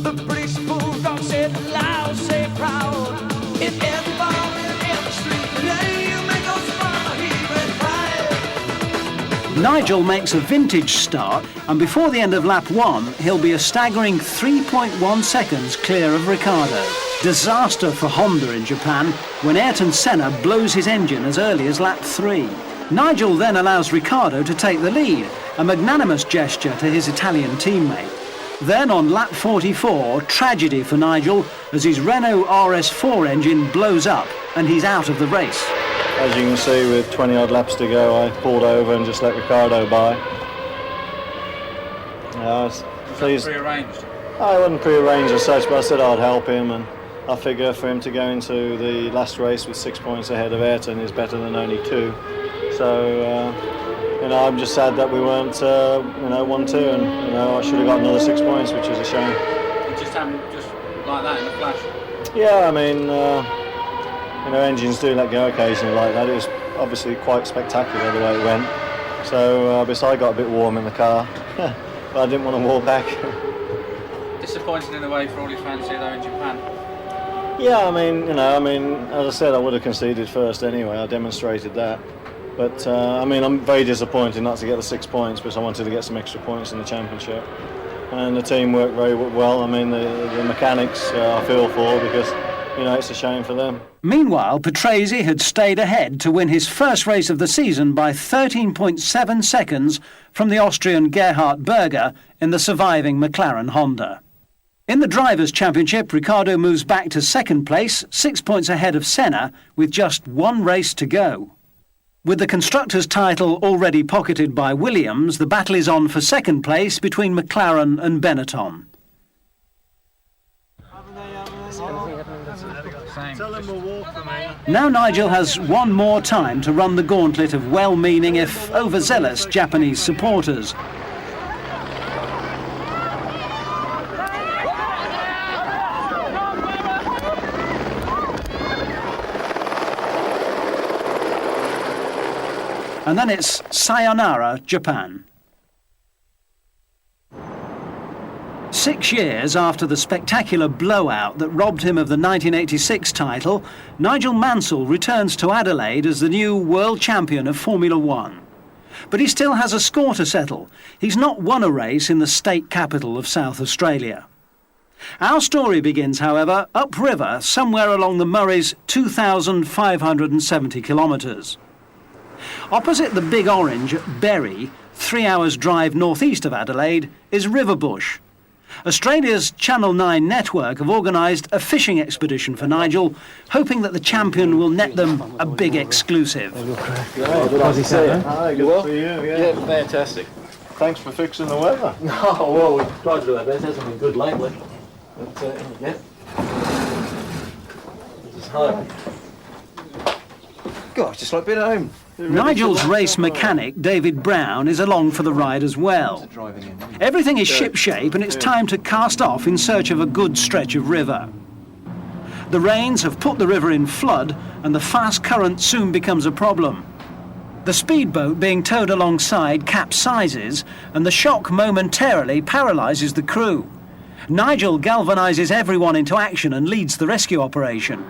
The British bulldog said loud, say proud. In every bar, in every street, today you make us fun, he red pride. Nigel makes a vintage start, and before the end of lap 1, he'll be a staggering 3.1 seconds clear of Ricciardo. Disaster for Honda in Japan when Ayrton Senna blows his engine as early as lap 3. Nigel then allows Ricciardo to take the lead, a magnanimous gesture to his Italian teammate. Then on lap 44, tragedy for Nigel as his Renault RS4 engine blows up and he's out of the race. As you can see, with 20 odd laps to go, I pulled over and just let Ricciardo by. Was that pre-arranged? I wasn't pre-arranged as such, but I said I'd help him, and I figure for him to go into the last race with 6 points ahead of Ayrton is better than only 2. So, I'm just sad that we weren't, 1-2, and, I should have got another 6 points, which is a shame. It just happened just like that in a flash? Yeah, I mean, engines do let go occasionally like that. It was obviously quite spectacular the way it went. So, I got a bit warm in the car, but I didn't want to walk back. Disappointing in a way for all his fans here though in Japan. Yeah, as I said, I would have conceded first anyway. I demonstrated that. But, I'm very disappointed not to get the 6 points, because I wanted to get some extra points in the championship. And the team worked very well. The mechanics I feel for, because, it's a shame for them. Meanwhile, Prix had stayed ahead to win his first race of the season by 13.7 seconds from the Austrian Gerhard Berger in the surviving McLaren Honda. In the Drivers' Championship, Ricciardo moves back to second place, 6 points ahead of Senna, with just one race to go. With the Constructors' title already pocketed by Williams, the battle is on for second place between McLaren and Benetton. Now Nigel has one more time to run the gauntlet of well-meaning, if overzealous, Japanese supporters. and then it's sayonara Japan. 6 years after the spectacular blowout that robbed him of the 1986 title, Nigel Mansell returns to Adelaide as the new world champion of Formula One. But he still has a score to settle. He's not won a race in the state capital of South Australia. Our story begins, however, upriver, somewhere along the Murray's 2,570 kilometres. Opposite the Big Orange at Berry, 3 hours' drive northeast of Adelaide, is Riverbush. Australia's Channel 9 network have organised a fishing expedition for Nigel, hoping that the champion will net them a big exclusive. How's he saying? Hi, good well? for you. Yeah, fantastic. Thanks for fixing the weather. Oh, well, we've tried to do our best. It hasn't been good lately. But, yeah. This is home. God, just like being at home. Nigel's race mechanic, David Brown, is along for the ride as well. Everything is shipshape and it's time to cast off in search of a good stretch of river. The rains have put the river in flood and the fast current soon becomes a problem. The speedboat being towed alongside capsizes and the shock momentarily paralyses the crew. Nigel galvanises everyone into action and leads the rescue operation.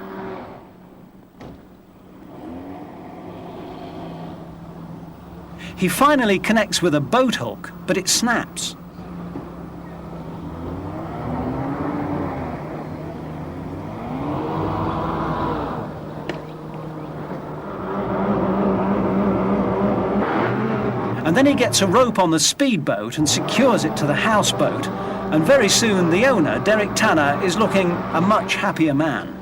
He finally connects with a boat hook, but it snaps. And then he gets a rope on the speedboat and secures it to the houseboat, and very soon the owner, Derek Tanner, is looking a much happier man.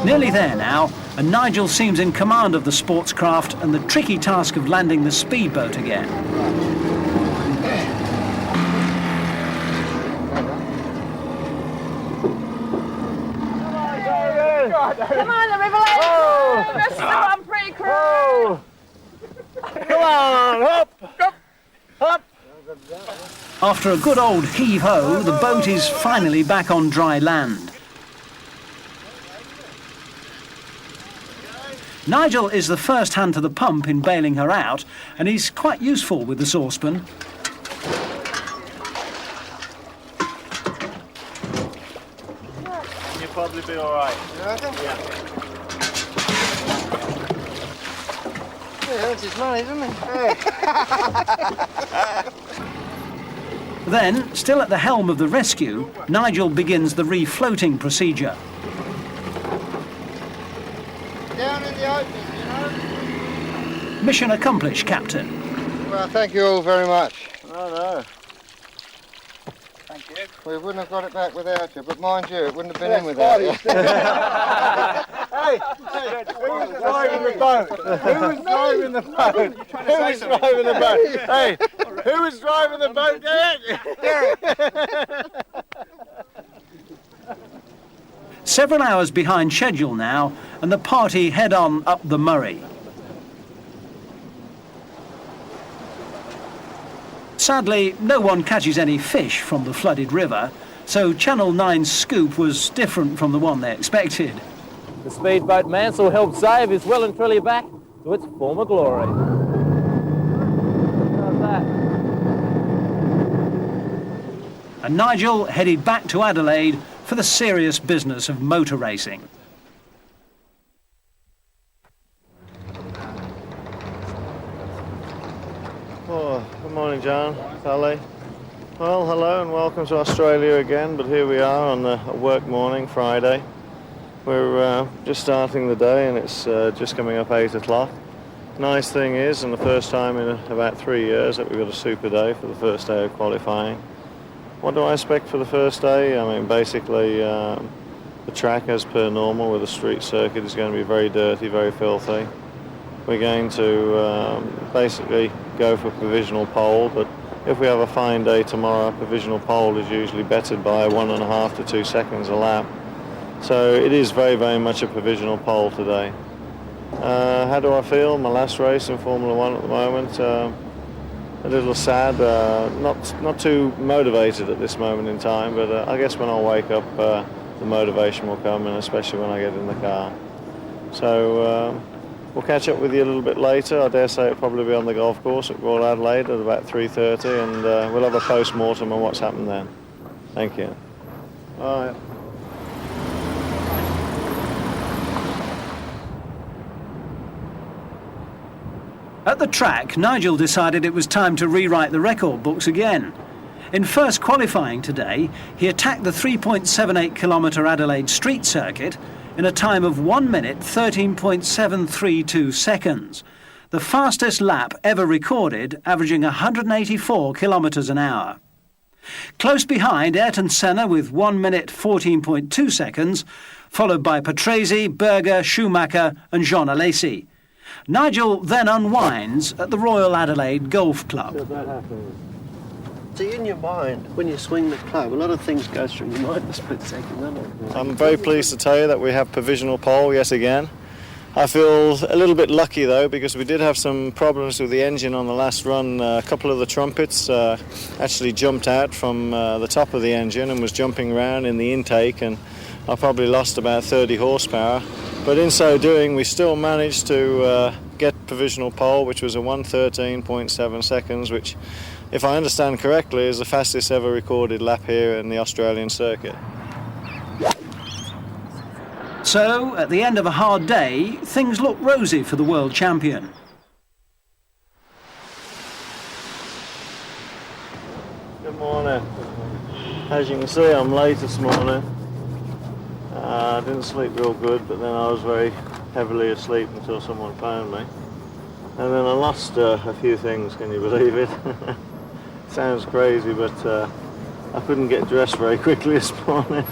Nearly there now, and Nigel seems in command of the sportscraft and the tricky task of landing the speedboat again. Come on, the river lady! Oh. Let's go on, Prix crew! Come on, hop! Hop! After a good old heave-ho, the boat is finally back on dry land. Nigel is the first hand to the pump in bailing her out, and he's quite useful with the saucepan. You'll probably be all right. Yeah. Yeah, that's his money, isn't it? Then, still at the helm of the rescue, Nigel begins the refloating procedure. Down in the open, you know. Mission accomplished, Captain. Well, thank you all very much. No. Thank you. We wouldn't have got it back without you, but mind you, it wouldn't have been in without you. Hey, who was driving the boat? Who was driving the boat? Who was driving the boat? Hey, who was driving the boat, Derek? Several hours behind schedule now, and the party head on up the Murray. Sadly, no one catches any fish from the flooded river, so Channel 9's scoop was different from the one they expected. The speedboat Mansell helped save is well and truly back to its former glory. How's that? And Nigel headed back to Adelaide for the serious business of motor racing. Oh, good morning, John, Sally. Well, hello and welcome to Australia again, but here we are on a work morning, Friday. We're just starting the day and it's just coming up 8 o'clock. Nice thing is, and the first time in about 3 years, that we've got a super day for the first day of qualifying. What do I expect for the first day? I mean, basically, the track, as per normal with a street circuit, is going to be very dirty, very filthy. We're going to basically go for provisional pole, but if we have a fine day tomorrow, provisional pole is usually bettered by 1.5 to 2 seconds a lap. So it is very, very much a provisional pole today. How do I feel? My last race in Formula One at the moment. a little sad, not too motivated at this moment in time, but I guess when I wake up the motivation will come, and especially when I get in the car. So we'll catch up with you a little bit later. I dare say it'll probably be on the golf course at Royal Adelaide at about 3:30, and we'll have a post-mortem on what's happened then. Thank you. All right. At the track, Nigel decided it was time to rewrite the record books again. In first qualifying today, he attacked the 3.78 kilometre Adelaide street circuit in a time of 1 minute 13.732 seconds, the fastest lap ever recorded, averaging 184 kilometres an hour. Close behind, Ayrton Senna with 1 minute 14.2 seconds, followed by Patrese, Berger, Schumacher and Jean Alesi. Nigel then unwinds at the Royal Adelaide Golf Club. See, in your mind, when you swing the club, a lot of things go through your mind in a split second, don't it? I'm very pleased to tell you that we have provisional pole yet again. I feel a little bit lucky though, because we did have some problems with the engine on the last run. A couple of the trumpets actually jumped out from the top of the engine and was jumping around in the intake, and I probably lost about 30 horsepower. But in so doing, we still managed to get provisional pole, which was a 1:13.7 seconds, which, if I understand correctly, is the fastest ever recorded lap here in the Australian circuit. So, at the end of a hard day, things look rosy for the world champion. Good morning. As you can see, I'm late this morning. I didn't sleep real good, but then I was very heavily asleep until someone phoned me. And then I lost a few things, can you believe it? Sounds crazy, but I couldn't get dressed very quickly this morning.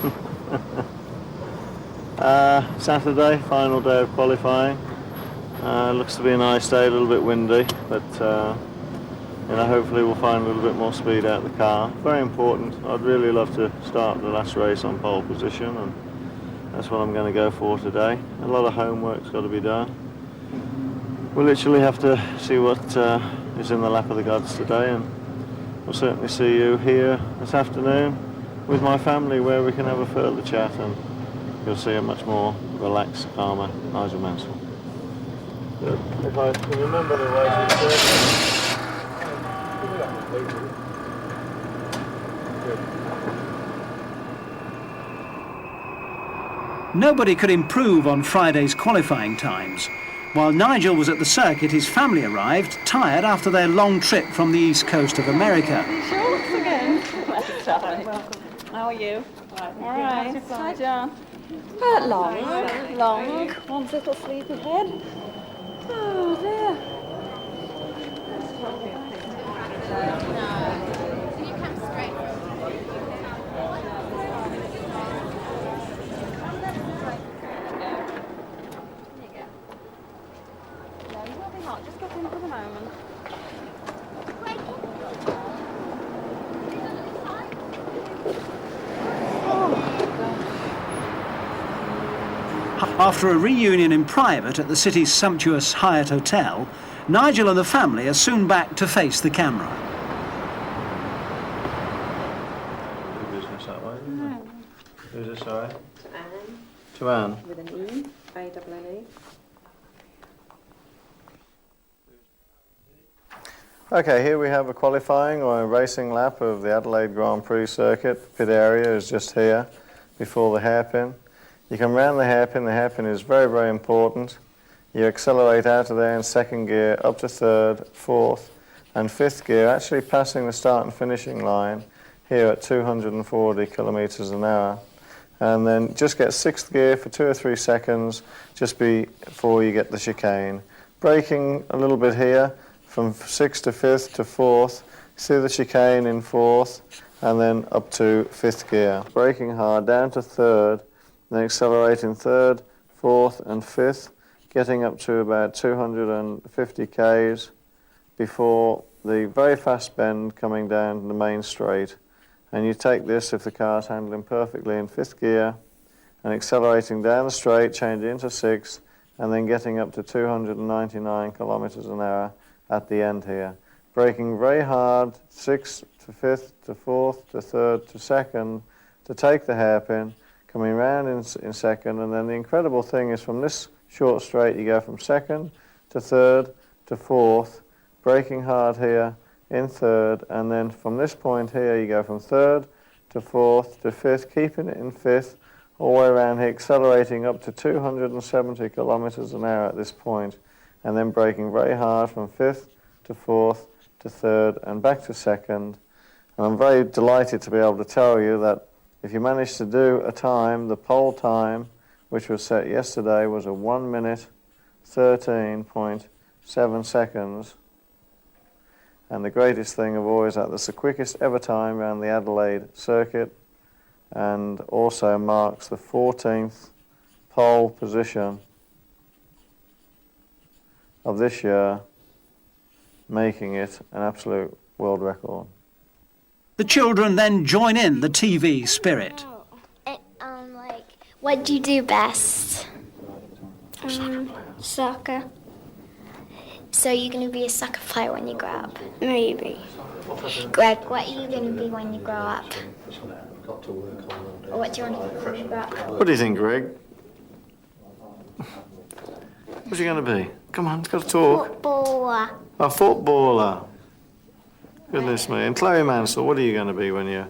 Saturday, final day of qualifying. Looks to be a nice day, a little bit windy, but hopefully we'll find a little bit more speed out of the car. Very important. I'd really love to start the last race on pole position, and that's what I'm going to go for today. A lot of homework's got to be done. We'll literally have to see what is in the lap of the gods today, and we'll certainly see you here this afternoon with my family, where we can have a further chat, and you'll see a much more relaxed, calmer Nigel Mansell. If I can remember the way Nobody could improve on Friday's qualifying times. While Nigel was at the circuit, his family arrived, tired after their long trip from the east coast of America. Shorts again. Welcome. How are you? All right. Hi, John. Long. One little sleepy head. Oh, dear. You come straight. Just get in for the moment. After a reunion in private at the city's sumptuous Hyatt Hotel, Nigel and the family are soon back to face the camera. Do business that way, isn't it? Who's this, sorry? Anne. To Anne. With an E, A-double-N-E. Okay, here we have a qualifying or a racing lap of the Adelaide Grand Prix circuit. Pit area is just here before the hairpin. You come round the hairpin is very, very important. You accelerate out of there in second gear, up to third, fourth and fifth gear, actually passing the start and finishing line here at 240 kilometres an hour. And then just get sixth gear for 2 or 3 seconds just before you get the chicane. Braking a little bit here from 6th to 5th to 4th, see the chicane in 4th, and then up to 5th gear. Braking hard down to 3rd, then accelerating 3rd, 4th and 5th, getting up to about 250 k's before the very fast bend coming down the main straight. And you take this, if the car's handling perfectly, in 5th gear, and accelerating down the straight, changing into 6th, and then getting up to 299 kilometres an hour at the end here. braking very hard, 6th to 5th to 4th to 3rd to 2nd to take the hairpin, coming round in 2nd, and then the incredible thing is from this short straight you go from 2nd to 3rd to 4th, braking hard here in 3rd, and then from this point here you go from 3rd to 4th to 5th, keeping it in 5th, all the way around here, accelerating up to 270 kilometers an hour at this point, and then braking very hard from 5th to 4th to 3rd and back to 2nd. And I'm very delighted to be able to tell you that if you manage to do a time, the pole time, which was set yesterday, was a 1 minute 13.7 seconds. And the greatest thing of all is that that's the quickest ever time around the Adelaide circuit, and also marks the 14th pole position of this year, making it an absolute world record. The children then join in the TV spirit. What do you do best? Soccer. So you're going to be a soccer player when you grow up? Maybe. Greg, what are you going to be when you grow up? Or what do you want to be when you grow up? What do you think, Greg? What's he going to be? Come on, got to talk. Footballer. A footballer. Goodness me. And Chloe Mansell, what are you going to be when you're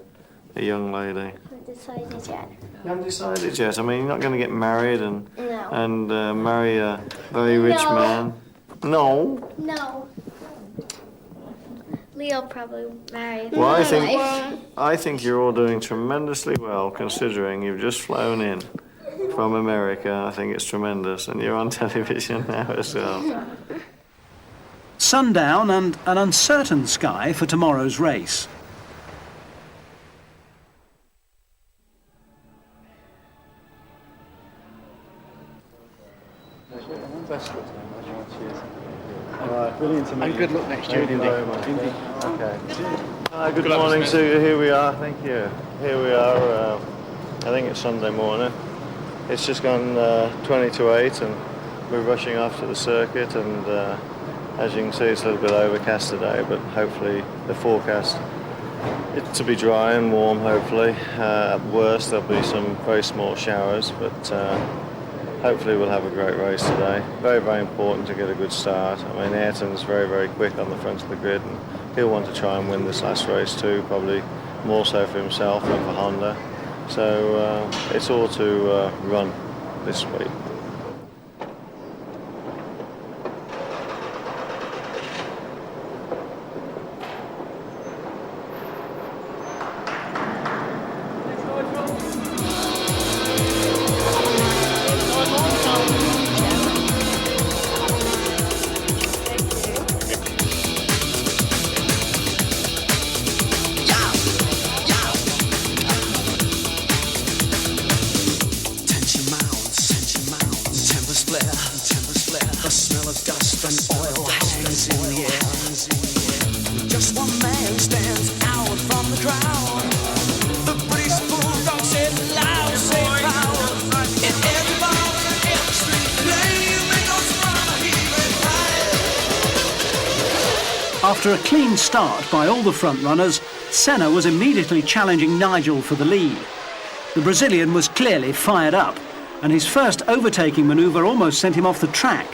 a young lady? I haven't decided yet. You haven't decided yet? I mean, you're not going to get married and No. marry a very rich man? No. No. Leo probably marry. Well, I think you're all doing tremendously well, considering you've just flown in from America. I think it's tremendous, and you're on television now as well. Sundown and an uncertain sky for tomorrow's race. Brilliant to meet you. And good luck next year, Indy. Okay. Good morning to you. Here we are. Thank you. Here we are. I think it's Sunday morning. It's just gone 20 to 8, and we're rushing off to the circuit. And as you can see, it's a little bit overcast today, but hopefully the forecast it's to be dry and warm. Hopefully, at worst there'll be some very small showers, but. Hopefully we'll have a great race today. Very, very important to get a good start. I mean, Ayrton's very, very quick on the front of the grid, and he'll want to try and win this last race too, probably more so for himself than for Honda. So it's all to run this week. After a clean start by all the front runners, Senna was immediately challenging Nigel for the lead. The Brazilian was clearly fired up, and his first overtaking manoeuvre almost sent him off the track.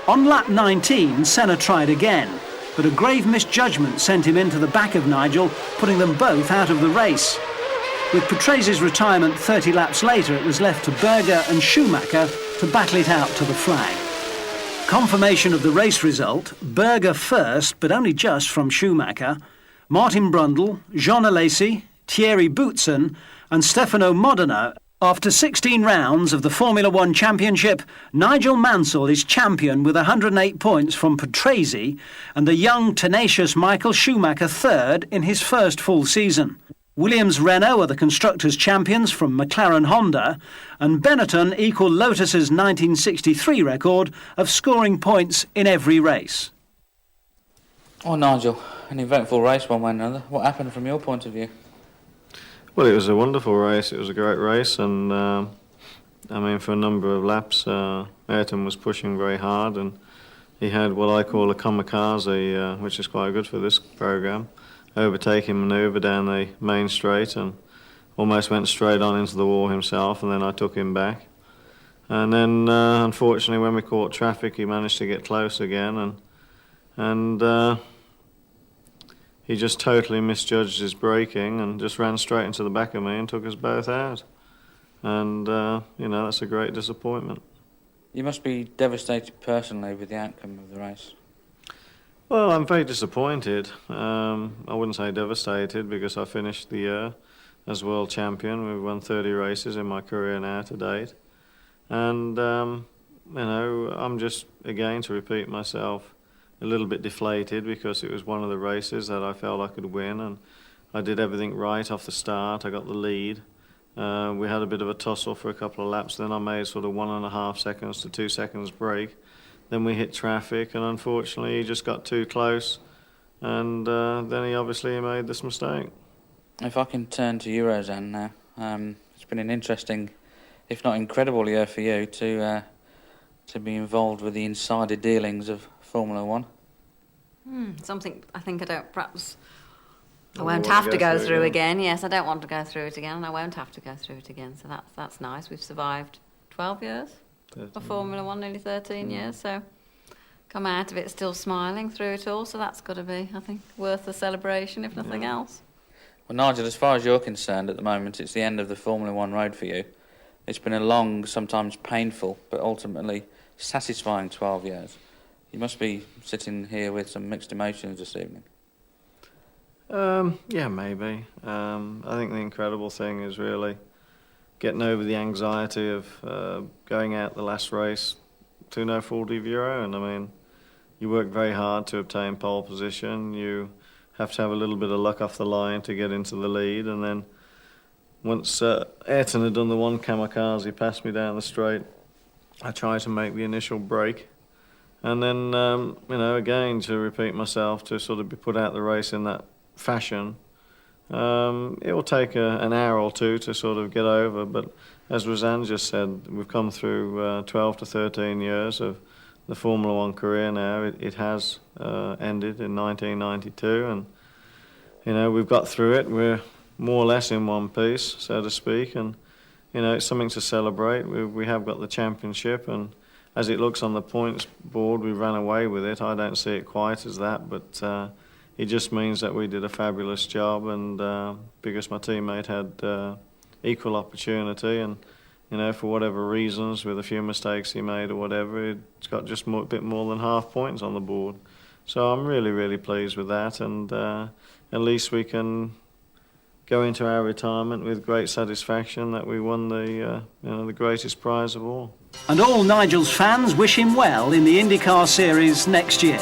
On lap 19, Senna tried again, but a grave misjudgment sent him into the back of Nigel, putting them both out of the race. With Prix's retirement 30 laps later, it was left to Berger and Schumacher to battle it out to the flag. Confirmation of the race result, Berger first, but only just from Schumacher, Martin Brundle, Jean Alesi, Thierry Boutsen and Stefano Modena. After 16 rounds of the Formula One Championship, Nigel Mansell is champion with 108 points from Prix, and the young, tenacious Michael Schumacher third in his first full season. Williams Renault are the constructors' champions from McLaren Honda, and Benetton equal Lotus's 1963 record of scoring points in every race. Oh, Nigel, an eventful race one way or another. What happened from your point of view? Well, it was a wonderful race. It was a great race, and I mean, for a number of laps, Ayrton was pushing very hard, and he had what I call a kamikaze, which is quite good for this program, overtaking manoeuvre down the main straight and almost went straight on into the wall himself, and then I took him back. And then, unfortunately, when we caught traffic, he managed to get close again, and he just totally misjudged his braking and just ran straight into the back of me and took us both out. And, you know, that's a great disappointment. You must be devastated personally with the outcome of the race. Well, I'm very disappointed. I wouldn't say devastated, because I finished the year as world champion. We've won 30 races in my career now to date. And, you know, I'm just, again, to repeat myself, a little bit deflated, because it was one of the races that I felt I could win, and I did everything right off the start. I got the lead. We had a bit of a tussle for a couple of laps, then I made sort of 1.5 seconds to 2 seconds break. Then we hit traffic, and unfortunately he just got too close, and then he obviously made this mistake. If I can turn to you, Roseanne, now. It's been an interesting, if not incredible, year for you to be involved with the insider dealings of Formula One. Something I think I won't have to go through again. Yes, I don't want to go through it again, and I won't have to go through it again. So that's nice. We've survived 12 years of Formula One, nearly 13 years. So come out of it still smiling through it all. So that's got to be, I think, worth the celebration, if nothing else. Well, Nigel, as far as you're concerned, at the moment, it's the end of the Formula One road for you. It's been a long, sometimes painful, but ultimately satisfying 12 years. You must be sitting here with some mixed emotions this evening. Yeah, maybe. I think the incredible thing is really getting over the anxiety of going out the last race to no fault of your own. I mean, you work very hard to obtain pole position. You have to have a little bit of luck off the line to get into the lead, and then once Ayrton had done the one kamikaze, passed me down the straight, I tried to make the initial break. And then, you know, again, to repeat myself, to sort of be put out the race in that fashion, it will take an hour or two to sort of get over. But as Roseanne just said, we've come through 12 to 13 years of the Formula One career now. It has ended in 1992, and, you know, we've got through it. We're more or less in one piece, so to speak, and, you know, it's something to celebrate. We have got the championship, and as it looks on the points board, we ran away with it. I don't see it quite as that, but it just means that we did a fabulous job, and because my teammate had equal opportunity, and, you know, for whatever reasons, with a few mistakes he made or whatever, it's got just a bit more than half points on the board. So I'm really, really pleased with that, and at least we can go into our retirement with great satisfaction that we won the, you know, the greatest prize of all. And all Nigel's fans wish him well in the IndyCar Series next year.